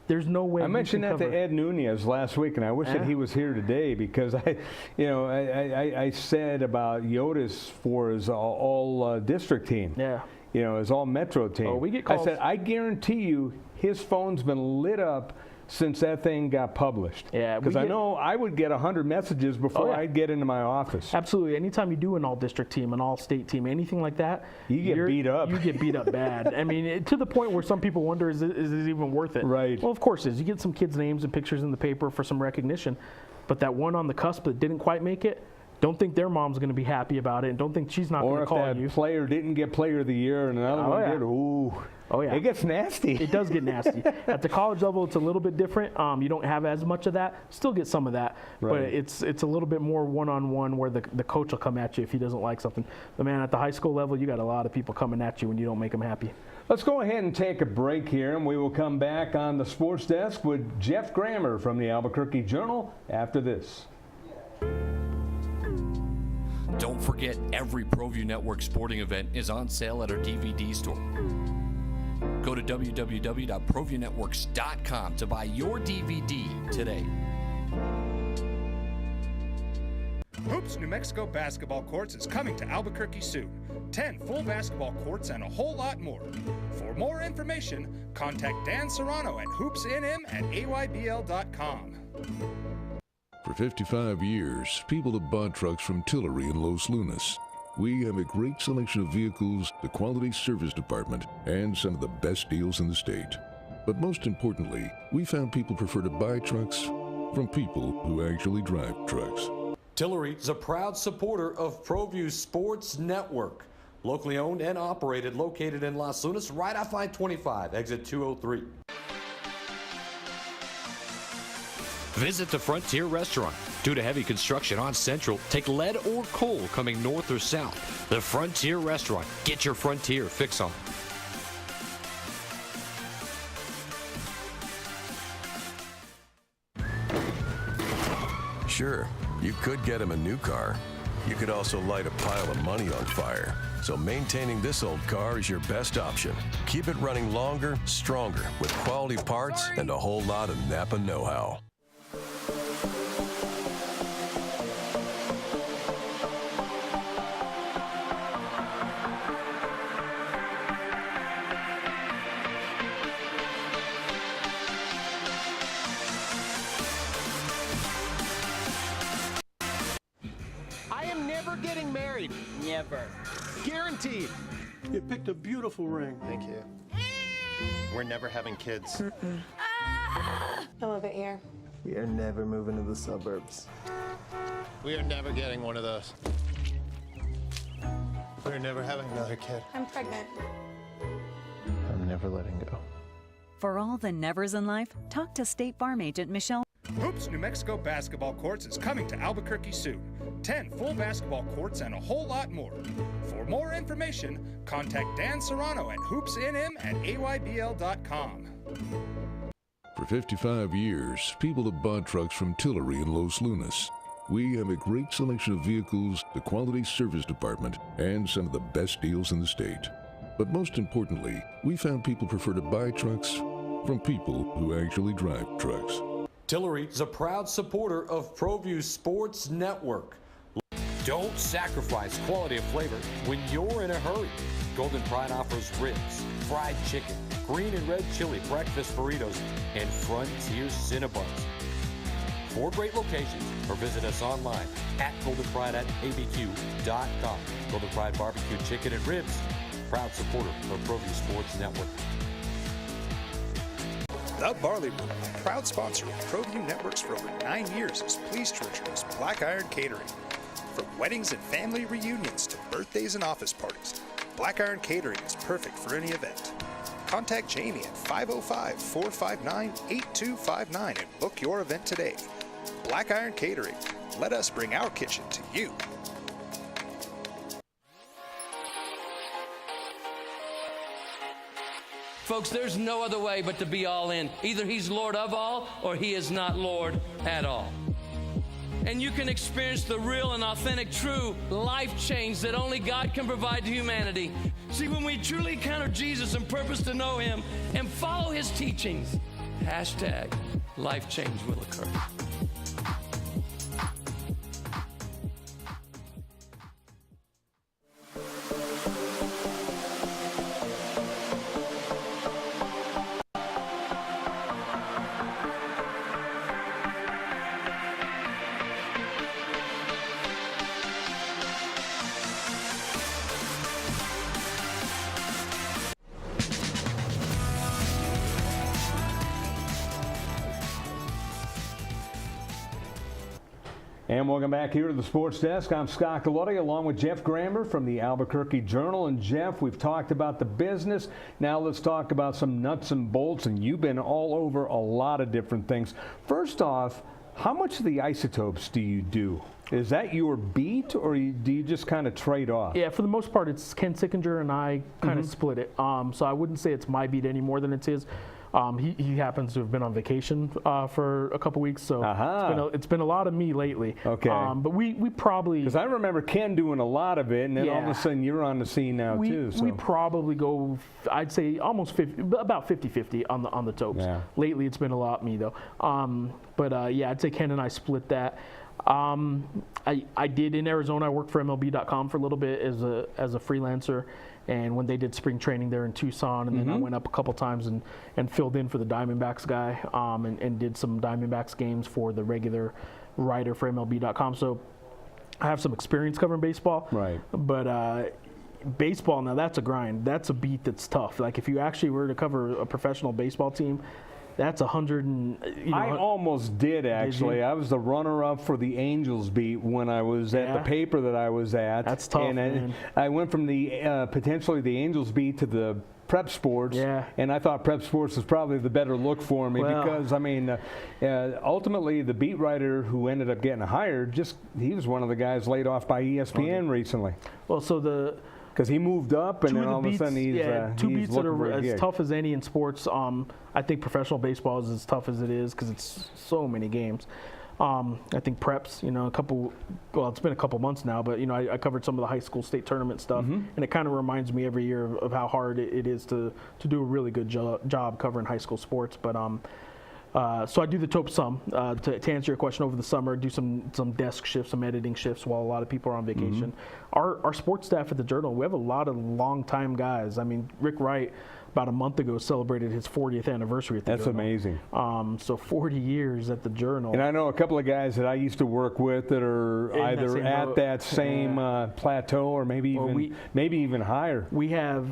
D: There's no way.
C: I mentioned that to Ed Nunez last week, and I wish that he was here today, because I said about Yotis for his all district team.
D: Yeah.
C: His all Metro team.
D: Oh, we get calls.
C: I said, I guarantee you his phone's been lit up since that thing got published.
D: Yeah,
C: because I know I would get 100 messages before I'd get into my office.
D: Absolutely. Anytime you do an all-district team, an all-state team, anything like that,
C: you get beat up.
D: You get beat up bad. I mean, to the point where some people wonder, is it even worth it?
C: Right.
D: Well, of course it is. You get some kids' names and pictures in the paper for some recognition, but that one on the cusp that didn't quite make it, don't think their mom's going to be happy about it, and don't think she's not going to call you.
C: Or if that player didn't get Player of the Year and another one did, ooh.
D: Oh, yeah.
C: It gets nasty.
D: It does get nasty. At the college level, it's a little bit different. You don't have as much of that. Still get some of that.
C: Right.
D: But it's a little bit more one-on-one where the coach will come at you if he doesn't like something. But, man, at the high school level, you got a lot of people coming at you when you don't make them happy.
C: Let's go ahead and take a break here, and we will come back on the sports desk with Jeff Grammer from the Albuquerque Journal after this.
N: Don't forget, every Proview Network sporting event is on sale at our DVD store. Go to www.proviewNetworks.com to buy your DVD today.
B: Hoops New Mexico Basketball Courts is coming to Albuquerque soon. 10 full basketball courts and a whole lot more. For more information, contact Dan Serrano at hoopsnm@aybl.com.
O: For 55 years, people have bought trucks from Tillery in Los Lunas. We have a great selection of vehicles, the quality service department, and some of the best deals in the state. But most importantly, we found people prefer to buy trucks from people who actually drive trucks.
A: Tillery is a proud supporter of Proview Sports Network. Locally owned and operated, located in Los Lunas, right off I-25, exit 203.
N: Visit the Frontier Restaurant. Due to heavy construction on Central, take lead or coal coming north or south. The Frontier Restaurant. Get your Frontier fix on.
P: Sure, you could get him a new car. You could also light a pile of money on fire. So maintaining this old car is your best option. Keep it running longer, stronger, with quality parts and a whole lot of Napa know-how.
Q: Getting married. Never. Guaranteed.
H: You picked a beautiful ring.
Q: Thank you. We're never having kids.
R: I love it here.
Q: We are never moving to the suburbs. We are never getting one of those. We're never having another kid.
R: I'm pregnant.
Q: I'm never letting go.
F: For all the nevers in life, talk to State Farm agent Michelle.
B: Hoops New Mexico Basketball Courts is coming to Albuquerque soon. 10 full basketball courts and a whole lot more. For more information, contact Dan Serrano at hoopsnm@aybl.com.
O: For 55 years, people have bought trucks from Tillery in Los Lunas. We have a great selection of vehicles, the quality service department, and some of the best deals in the state. But most importantly, we found people prefer to buy trucks from people who actually drive trucks.
A: Tillery is a proud supporter of Proview Sports Network. Don't sacrifice quality of flavor when you're in a hurry. Golden Pride offers ribs, fried chicken, green and red chili breakfast burritos, and Frontier Cinnabons. 4 great locations, or visit us online at goldenpride@abq.com. Golden Pride Barbecue Chicken and Ribs, proud supporter of Proview Sports Network.
B: The Barley Room, proud sponsor of Proview Networks for over 9 years, is pleased to introduce Black Iron Catering. From weddings and family reunions to birthdays and office parties, Black Iron Catering is perfect for any event. Contact Jamie at 505-459-8259 and book your event today. Black Iron Catering. Let us bring our kitchen to you.
E: Folks, there's no other way but to be all in. Either he's Lord of all or he is not Lord at all. And you can experience the real and authentic, true life change that only God can provide to humanity. See, when we truly encounter Jesus and purpose to know him and follow his teachings, #life change will occur.
C: And welcome back here to the Sports Desk. I'm Scott Gallotti along with Jeff Grammer from the Albuquerque Journal. And Jeff, we've talked about the business. Now let's talk about some nuts and bolts. And you've been all over a lot of different things. First off, how much of the isotopes do you do? Is that your beat, or do you just kind of trade off?
D: Yeah, for the most part, it's Ken Sickinger and I kind of split it. So I wouldn't say it's my beat any more than it's his. He happens to have been on vacation for a couple weeks, so it's been a lot of me lately.
C: Okay.
D: But we probably...
C: Because I remember Ken doing a lot of it, and then all of a sudden you're on the scene now too. So.
D: We probably go, I'd say almost 50, about 50-50 on the topes. Yeah. Lately it's been a lot me though. Yeah, I'd say Ken and I split that. I did in Arizona. I worked for MLB.com for a little bit as a freelancer, and when they did spring training there in Tucson, and then I went up a couple times and filled in for the Diamondbacks guy, and did some Diamondbacks games for the regular writer for MLB.com. So I have some experience covering baseball. Right. But baseball, now that's a grind. That's a beat that's tough. Like if you actually were to cover a professional baseball team, that's 100 and,
C: I almost did, actually. I was the runner-up for the Angels beat when I was at the paper that I was at.
D: That's tough,
C: and I went from the potentially the Angels beat to the Prep Sports, and I thought Prep Sports was probably the better look for me because, I mean, ultimately the beat writer who ended up getting hired, he was one of the guys laid off by ESPN recently.
D: Well, so
C: because he moved up, and then all of a sudden he's
D: two
C: he's
D: beats that are as
C: gig.
D: tough as any in sports. I think professional baseball is as tough as it is because it's so many games. I think preps, it's been a couple months now, but I covered some of the high school state tournament stuff, and it kind of reminds me every year of how hard it is to do a really good job covering high school sports. But so I do the tope some to answer your question over the summer. Do some desk shifts, some editing shifts while a lot of people are on vacation. Our sports staff at the Journal, we have a lot of longtime guys. I mean, Rick Wright, about a month ago, celebrated his 40th anniversary at the Journal.
C: That's amazing.
D: So 40 years at the Journal.
C: And I know a couple of guys that I used to work with that are either at that same plateau or maybe even higher.
D: We have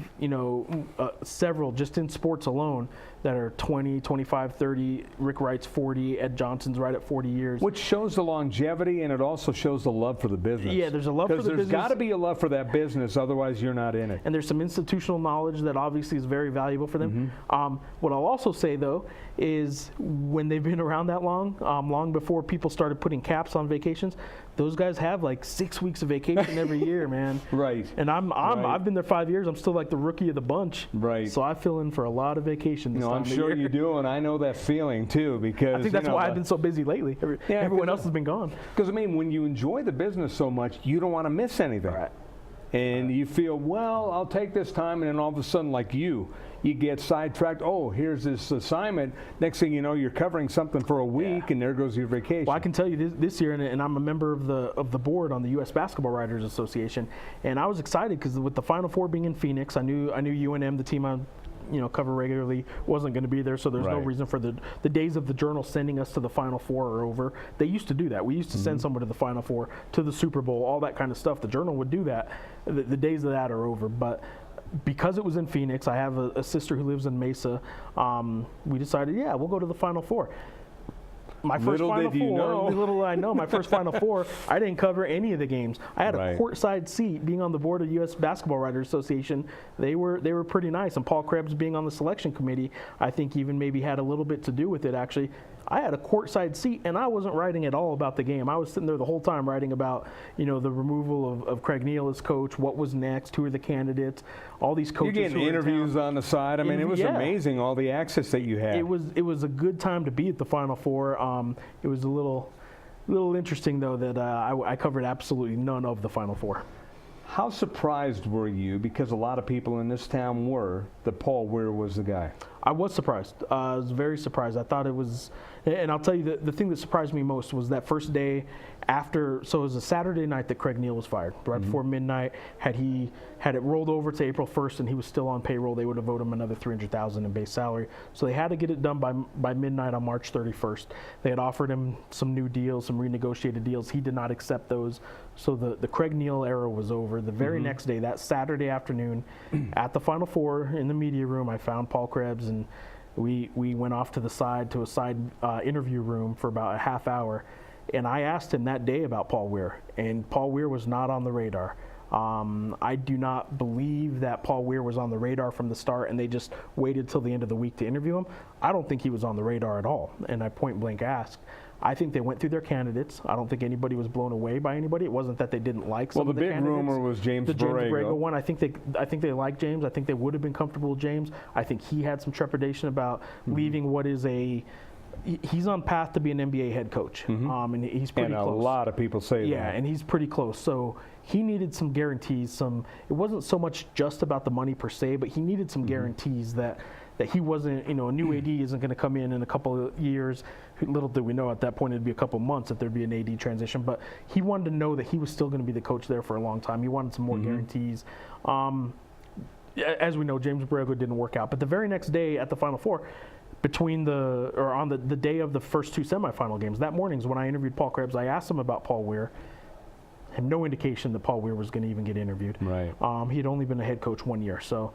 D: several just in sports alone that are 20, 25, 30. Rick Wright's 40. Ed Johnson's right at 40 years.
C: Which shows the longevity, and it also shows the love for the business.
D: Yeah, there's a love for the business.
C: Because there's got to be a love for that business, otherwise you're not in it.
D: And there's some institutional knowledge that obviously is very valuable for them. What I'll also say, though, is when they've been around that long, long before people started putting caps on vacations, those guys have like 6 weeks of vacation every year, man.
C: Right.
D: And I've been there 5 years. I'm still like the rookie of the bunch.
C: Right.
D: So I fill in for a lot of vacation this time
C: I'm
D: of
C: sure
D: year.
C: you do, and I know that feeling too, because
D: I think that's why I've been so busy lately. Everyone else has been gone.
C: Because I mean, when you enjoy the business so much, you don't want to miss anything.
D: Right.
C: And you feel, well, I'll take this time, and then all of a sudden, like you get sidetracked. Oh, here's this assignment. Next thing you know, you're covering something for a week, and there goes your vacation.
D: Well, I can tell you this year, and I'm a member of the board on the U.S. Basketball Writers Association, and I was excited because with the Final Four being in Phoenix, I knew UNM, the team I cover regularly, wasn't going to be there, so there's no reason for the days of the Journal sending us to the Final Four are over. They used to do that. We used to send someone to the Final Four, to the Super Bowl, all that kind of stuff. The Journal would do that. The days of that are over. But because it was in Phoenix, I have a sister who lives in Mesa. We decided, we'll go to the Final Four. My first Final Four, little did I know, my first Final Four, I didn't cover any of the games. I had a courtside seat being on the board of U.S. Basketball Writers Association. They were pretty nice. And Paul Krebs being on the selection committee, I think even maybe had a little bit to do with it, actually. I had a courtside seat, and I wasn't writing at all about the game. I was sitting there the whole time writing about, the removal of Craig Neal as coach, what was next, who are the candidates, all these coaches.
C: You're getting interviews on the side. I mean, it was amazing, all the access that you had.
D: It was a good time to be at the Final Four. It was a little interesting, though, that I covered absolutely none of the Final Four.
C: How surprised were you, because a lot of people in this town were, that Paul Weir was the guy?
D: I was surprised. I was very surprised. I thought it was, and I'll tell you, the thing that surprised me most was that first day after, so it was a Saturday night that Craig Neal was fired. Right before midnight, had it rolled over to April 1st and he was still on payroll, they would have owed him another $300,000 in base salary. So they had to get it done by midnight on March 31st. They had offered him some new deals, some renegotiated deals. He did not accept those. So the Craig Neal era was over. The very next day, that Saturday afternoon, at the Final Four in the media room, I found Paul Krebs, and we went off to the side, to a side interview room for about a half hour. And I asked him that day about Paul Weir, and Paul Weir was not on the radar. I do not believe that Paul Weir was on the radar from the start and they just waited till the end of the week to interview him. I don't think he was on the radar at all, and I point blank asked. I think they went through their candidates. I don't think anybody was blown away by anybody. It wasn't that they didn't like some of the candidates.
C: Well, the big rumor was James Borrego
D: one. I think they liked James. I think they would have been comfortable with James. I think he had some trepidation about leaving what is he's on path to be an NBA head coach, and he's pretty close.
C: And a lot of people say that.
D: Yeah, and he's pretty close. So he needed some guarantees. It wasn't so much just about the money per se, but he needed some guarantees that he wasn't, a new AD isn't going to come in a couple of years. Little did we know at that point it'd be a couple months that there'd be an AD transition. But he wanted to know that he was still going to be the coach there for a long time. He wanted some more guarantees. As we know, James Borrego didn't work out. But the very next day at the Final Four, on the day of the first two semifinal games, that morning's when I interviewed Paul Krebs. I asked him about Paul Weir. Had no indication that Paul Weir was going to even get interviewed.
C: Right.
D: He had only been a head coach 1 year. So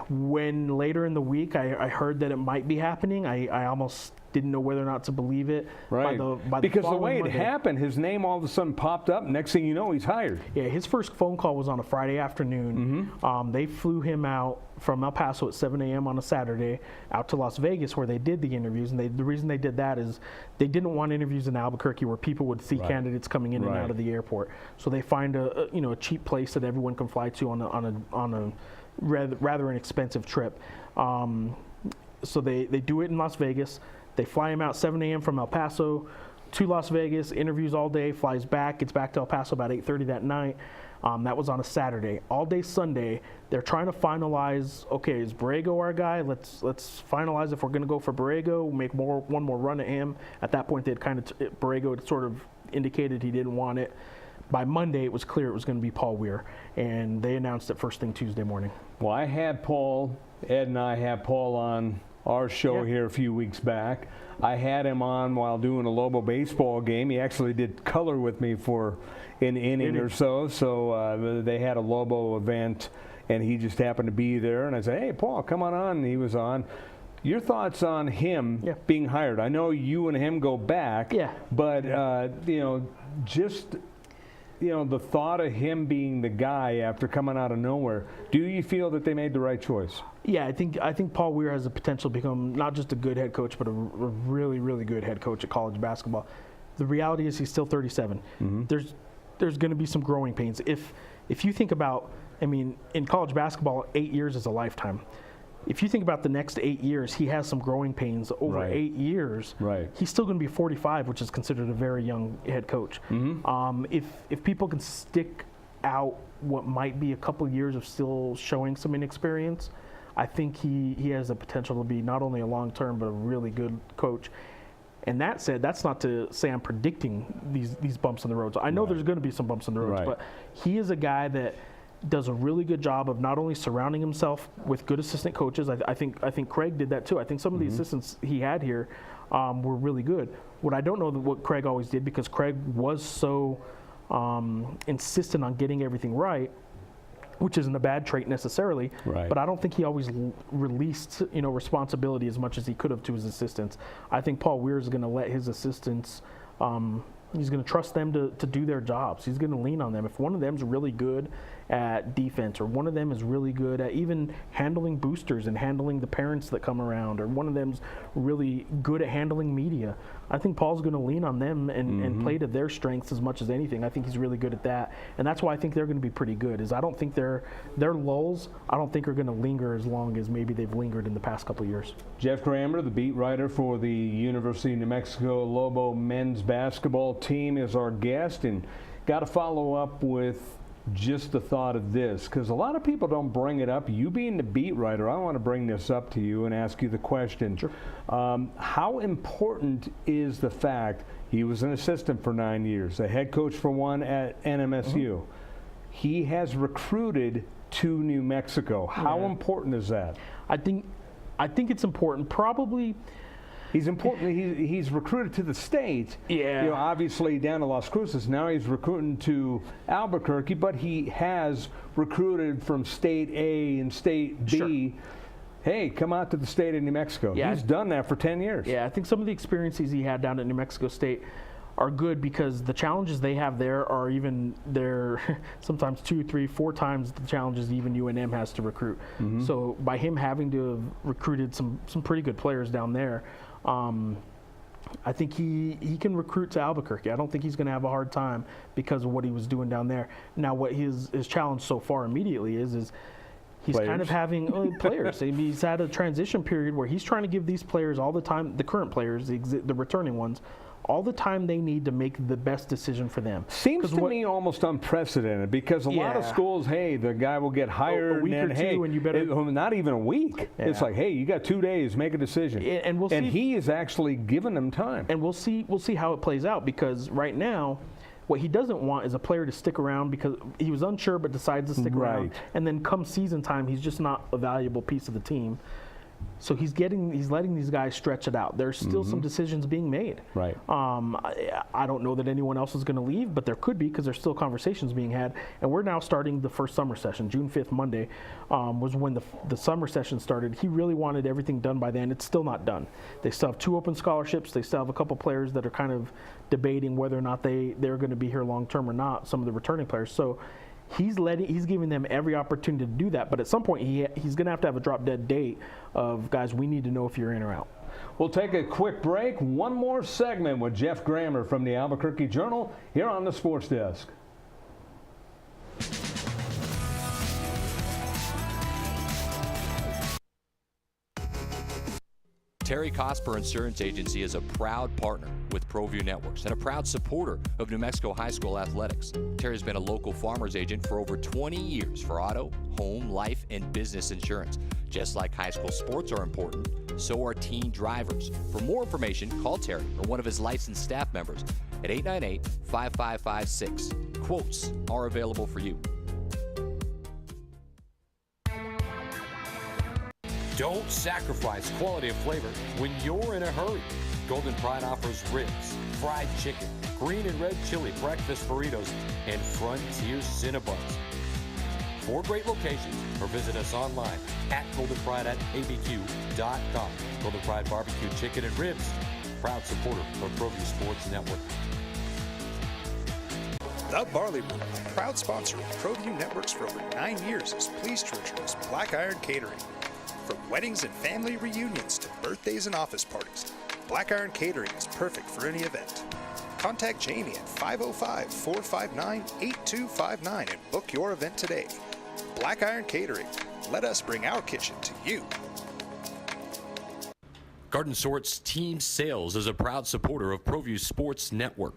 D: when later in the week I heard that it might be happening, I almost didn't know whether or not to believe it.
C: Right. Because the way it happened, his name all of a sudden popped up. Next thing you know, he's hired.
D: Yeah, his first phone call was on a Friday afternoon. They flew him out from El Paso at 7 a.m. on a Saturday out to Las Vegas where they did the interviews. And the reason they did that is they didn't want interviews in Albuquerque where people would see candidates coming in and out of the airport. So they find a cheap place that everyone can fly to on a rather inexpensive trip. So they do it in Las Vegas. They fly him out 7 a.m. from El Paso to Las Vegas, interviews all day, flies back, gets back to El Paso about 8:30 that night. That was on a Saturday. All day Sunday, they're trying to finalize, okay, is Borrego our guy? Let's finalize if we're going to go for Borrego, make one more run at him. At that point, Borrego had sort of indicated he didn't want it. By Monday, it was clear it was going to be Paul Weir, and they announced it first thing Tuesday morning.
C: Well, Ed and I had Paul on our show here a few weeks back. I had him on while doing a Lobo baseball game. He actually did color with me for an inning or so. So they had a Lobo event, and he just happened to be there. And I said, hey, Paul, come on. And he was on. Your thoughts on him being hired? I know you and him go back.
D: Yeah.
C: But, the thought of him being the guy after coming out of nowhere, do you feel that they made the right choice?
D: Yeah, I think Paul Weir has the potential to become not just a good head coach, but a really, really good head coach at college basketball. The reality is he's still 37. There's going to be some growing pains. If you think about, in college basketball, 8 years is a lifetime. If you think about the next 8 years, he has some growing pains over 8 years.
C: Right.
D: He's still going to be 45, which is considered a very young head coach. If people can stick out what might be a couple years of still showing some inexperience, I think he has the potential to be not only a long-term but a really good coach. And that said, that's not to say I'm predicting these bumps in the road. I know there's going to be some bumps in the road, but he is a guy that does a really good job of not only surrounding himself with good assistant coaches. I think Craig did that too. I think some of the assistants he had here were really good. What I don't know what Craig always did, because Craig was so insistent on getting everything right, which isn't a bad trait necessarily, but I don't think he always released responsibility as much as he could have to his assistants. I think Paul Weir is going to let his assistants. He's going to trust them to do their jobs. He's going to lean on them. If one of them's really good at defense, or one of them is really good at even handling boosters and handling the parents that come around, or one of them's really good at handling media, I think Paul's going to lean on them and play to their strengths as much as anything. I think he's really good at that, and that's why I think they're going to be pretty good. I don't think their lulls, I don't think are going to linger as long as maybe they've lingered in the past couple of years.
C: Jeff Grammer, the beat writer for the University of New Mexico Lobo men's basketball team, is our guest, and got to follow up with just the thought of this, because a lot of people don't bring it up. You being the beat writer, I want to bring this up to you and ask you the question.
D: Sure.
C: How important is the fact he was an assistant for 9 years, a head coach for one at NMSU? He has recruited to New Mexico. How important is that?
D: I think it's important. Probably.
C: He's important. He's recruited to the state.
D: Yeah.
C: Obviously down to Las Cruces. Now he's recruiting to Albuquerque, but he has recruited from state A and state B.
D: Sure.
C: hey, come out to the state of New Mexico.
D: Yeah,
C: He's done that for 10 years.
D: Yeah, I think some of the experiences he had down at New Mexico State are good because the challenges they have there are even sometimes 2, 3, 4 times the challenges even UNM has to recruit.
C: Mm-hmm.
D: So by him having to have recruited some pretty good players down there, I think he can recruit to Albuquerque. I don't think he's going to have a hard time because of what he was doing down there. Now, what his challenge so far immediately is he's
C: players.
D: kind of having players. He's had a transition period where he's trying to give these players all the time, the current players, the returning ones, all the time they need to make the best decision for them.
C: Seems to me almost unprecedented because a lot of schools, hey, the guy will get hired
D: a week
C: and
D: or
C: hey,
D: two, and you better
C: not even a week.
D: Yeah.
C: It's like, hey, you got 2 days, make a decision.
D: And we'll see.
C: And he is actually giving them time.
D: And we'll see how it plays out because right now, what he doesn't want is a player to stick around because he was unsure but decides to stick around. And then come season time, he's just not a valuable piece of the team. So he's letting these guys stretch it out. There's still some decisions being made.
C: Right.
D: I don't know that anyone else is going to leave, but there could be because there's still conversations being had. And we're now starting the first summer session. June 5th, Monday, was when the summer session started. He really wanted everything done by then. It's still not done. They still have 2 open scholarships. They still have a couple players that are kind of debating whether or not they're going to be here long term or not, some of the returning players. So he's giving them every opportunity to do that, but at some point he's going to have a drop-dead date of, guys, we need to know if you're in or out.
C: We'll take a quick break. One more segment with Jeff Grammer from the Albuquerque Journal here on the Sports Desk.
N: Terry Cosper Insurance Agency is a proud partner with Proview Networks and a proud supporter of New Mexico high school athletics. Terry's been a local farmer's agent for over 20 years for auto, home, life, and business insurance. Just like high school sports are important, so are teen drivers. For more information, call Terry or one of his licensed staff members at 898-5556. Quotes are available for you.
A: Don't sacrifice quality of flavor when you're in a hurry. Golden Pride offers ribs, fried chicken, green and red chili breakfast burritos, and Frontier Cinnabons. 4 great locations, or visit us online at goldenpride@abq.com. Golden Pride Barbecue Chicken and Ribs, proud supporter of Proview Sports Network.
B: The Barley Room, proud sponsor of Proview Networks for over 9 years, is pleased to introduce Black Iron Catering. From weddings and family reunions to birthdays and office parties, Black Iron Catering is perfect for any event. Contact Jamie at 505-459-8259 and book your event today. Black Iron Catering. Let us bring our kitchen to you.
A: Garden Sort's Team Sales is a proud supporter of Proview Sports Network.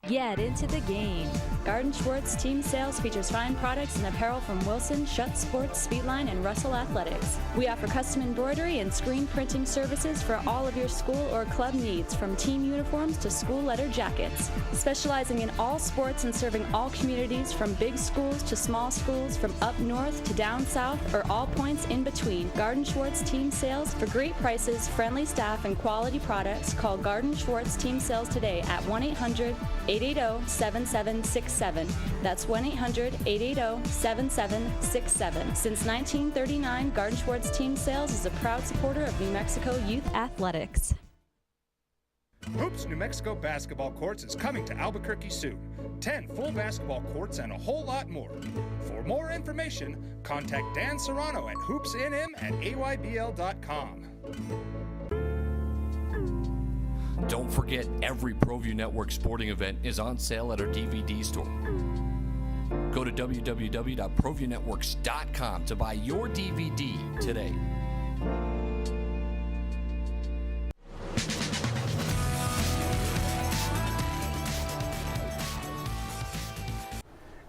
G: Get into the game. Garden Schwartz Team Sales features fine products and apparel from Wilson, Schutt Sports, Speedline, and Russell Athletics. We offer custom embroidery and screen printing services for all of your school or club needs, from team uniforms to school letter jackets. Specializing in all sports and serving all communities, from big schools to small schools, from up north to down south, or all points in between. Garden Schwartz Team Sales. For great prices, friendly staff, and quality products, call Garden Schwartz Team Sales today at 1-800-880-7767. That's 1-800-880-7767. Since 1939, Garden Schwartz Team Sales is a proud supporter of New Mexico youth athletics.
B: Hoops New Mexico basketball courts is coming to Albuquerque soon. 10 full basketball courts and a whole lot more. For more information, contact Dan Serrano at hoopsnm@aybl.com.
N: Don't forget, every Proview Network sporting event is on sale at our DVD store. Go to www.proviewNetworks.com to buy your DVD today.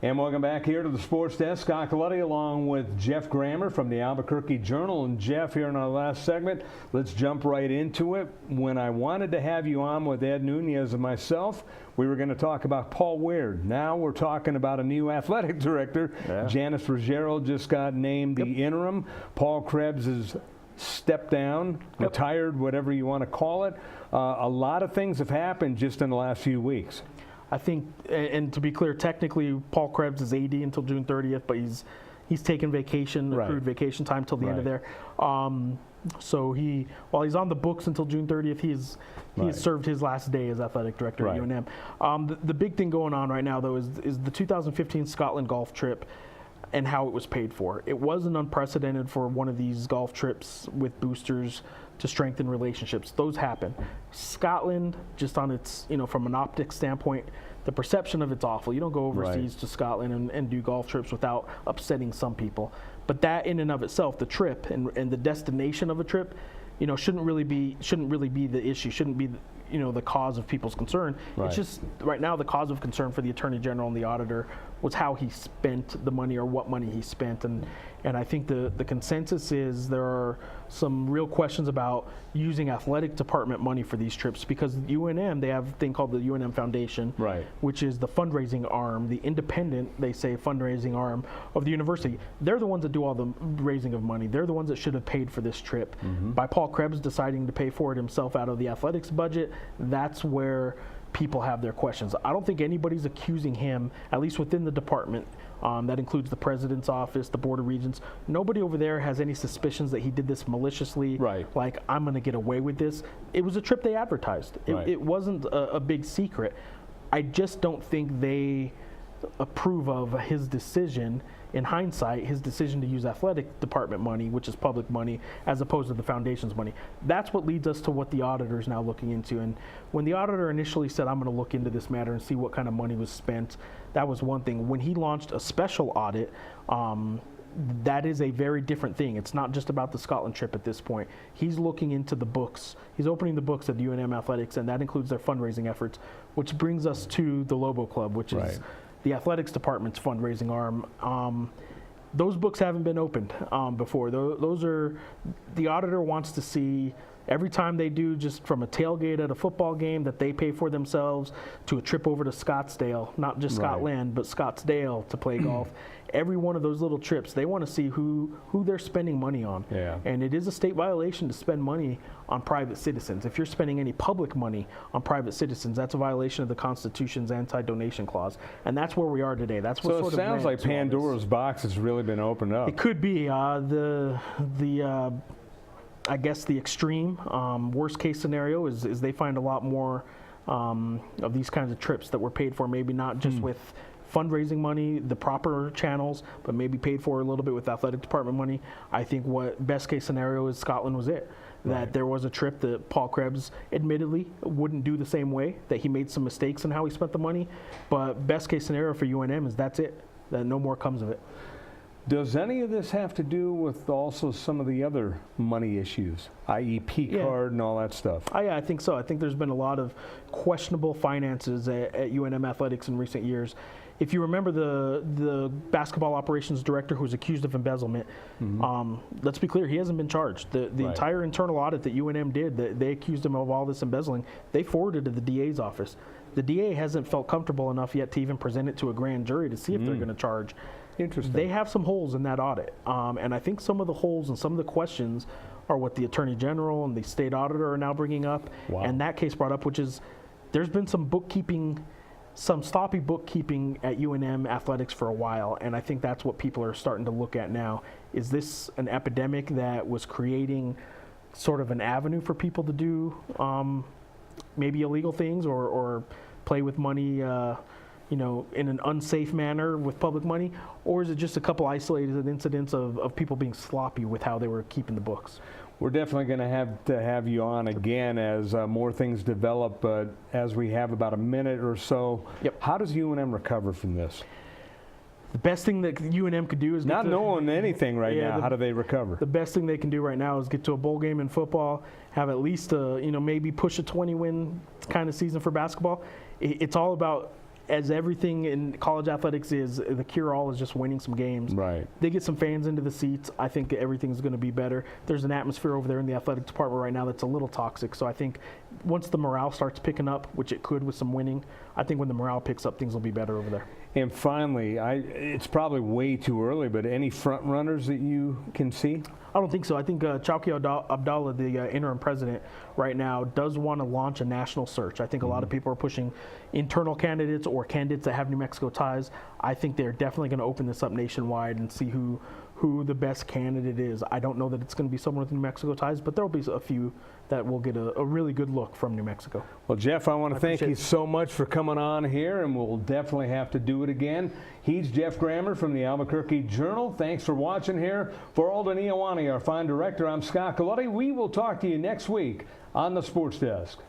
C: And welcome back here to the Sports Desk. Scott Coletti along with Jeff Grammer from the Albuquerque Journal. And Jeff, here in our last segment, let's jump right into it. When I wanted to have you on with Ed Nunez and myself, we were going to talk about Paul Weird. Now we're talking about a new athletic director. Yeah. Janice Ruggiero just got named the interim. Paul Krebs is stepped down, retired, whatever you want to call it. A lot of things have happened just in the last few weeks.
D: I think, and to be clear, technically Paul Krebs is AD until June 30th, but he's he's taken vacation, accrued vacation time till the end of there. So while he's on the books until June 30th, he has served his last day as athletic director at UNM. The big thing going on right now, though, is the 2015 Scotland golf trip and how it was paid for. It wasn't unprecedented for one of these golf trips with boosters to strengthen relationships. Those happen. Scotland, just on its, from an optics standpoint, the perception of it's awful. You don't go overseas to Scotland and do golf trips without upsetting some people. But that in and of itself, the trip and the destination of a trip, shouldn't really be the issue. Shouldn't be the cause of people's concern. It's just right now the cause of concern for the Attorney General and the auditor was how he spent the money or what money he spent. And I think the consensus is there are some real questions about using athletic department money for these trips, because UNM, they have a thing called the UNM Foundation, which is the fundraising arm, the independent, they say, fundraising arm of the university. They're the ones that do all the raising of money. They're the ones that should have paid for this trip. By Paul Krebs deciding to pay for it himself out of the athletics budget, that's where people have their questions. I don't think anybody's accusing him, at least within the department. That includes the president's office, the board of regents. Nobody over there has any suspicions that he did this maliciously. Like, I'm going to get away with this. It was a trip they advertised. It wasn't a big secret. I just don't think they approve of his decision. In hindsight, his decision to use athletic department money, which is public money, as opposed to the foundation's money. That's what leads us to what the auditor is now looking into. And when the auditor initially said, I'm going to look into this matter and see what kind of money was spent, that was one thing. When he launched a special audit, that is a very different thing. It's not just about the Scotland trip at this point. He's looking into the books. He's opening the books at UNM Athletics, and that includes their fundraising efforts, which brings us to the Lobo Club, which is the athletics department's fundraising arm. Those books haven't been opened before. Those are, the auditor wants to see every time they do, just from a tailgate at a football game that they pay for themselves, to a trip over to Scottsdale, not just Scotland, but Scottsdale to play golf. Every one of those little trips, they want to see who they're spending money on. And it is a state violation to spend money on private citizens. If you're spending any public money on private citizens, that's a violation of the Constitution's anti-donation clause. And that's where we are today. That's what
C: so it sounds like Pandora's box has really been opened up.
D: It could be. I guess the extreme worst case scenario is they find a lot more of these kinds of trips that were paid for, maybe not just with fundraising money, the proper channels, but maybe paid for a little bit with athletic department money. I think what best case scenario is Scotland was it. That there was a trip that Paul Krebs admittedly wouldn't do the same way, that he made some mistakes in how he spent the money, but best case scenario for UNM is that's it, that no more comes of it.
C: Does any of this have to do with also some of the other money issues, i.e. P-card and all that stuff?
D: I think so. I think there's been a lot of questionable finances at UNM Athletics in recent years. If you remember the basketball operations director who was accused of embezzlement, let's be clear, he hasn't been charged. The entire internal audit that UNM did, they accused him of all this embezzling, they forwarded to the DA's office. The DA hasn't felt comfortable enough yet to even present it to a grand jury to see if they're going to charge.
C: Interesting.
D: They have some holes in that audit, and I think some of the holes and some of the questions are what the Attorney General and the state auditor are now bringing up, and that case brought up, which is there's been some bookkeeping, some sloppy bookkeeping at UNM Athletics for a while, and I think that's what people are starting to look at now. Is this an epidemic that was creating sort of an avenue for people to do maybe illegal things or play with money in an unsafe manner with public money, or is it just a couple isolated incidents of people being sloppy with how they were keeping the books?
C: We're definitely going to have you on again as more things develop, but as we have about a minute or so, how does UNM recover from this?
D: The best thing that UNM could do is
C: not knowing anything right now. How do they recover?
D: The best thing they can do right now is get to a bowl game in football, have at least maybe push a 20-win kind of season for basketball. It's all about, as everything in college athletics is, the cure-all is just winning some games. They get some fans into the seats. I think everything's going to be better. There's an atmosphere over there in the athletic department right now that's a little toxic. So I think once the morale starts picking up, which it could with some winning, I think when the morale picks up, things will be better over there.
C: And finally, it's probably way too early, but any front runners that you can see?
D: I don't think so. I think Chowki Abdallah, the interim president right now, does want to launch a national search. I think a lot of people are pushing internal candidates or candidates that have New Mexico ties. I think they're definitely going to open this up nationwide and see who the best candidate is. I don't know that it's going to be someone with New Mexico ties, but there will be a few that will get a really good look from New Mexico.
C: Well, Jeff, I want to thank you so much for coming on here, and we'll definitely have to do it again. He's Jeff Grammer from the Albuquerque Journal. Thanks for watching here. For Alden Iowani, our fine director, I'm Scott Gallotti. We will talk to you next week on the Sports Desk.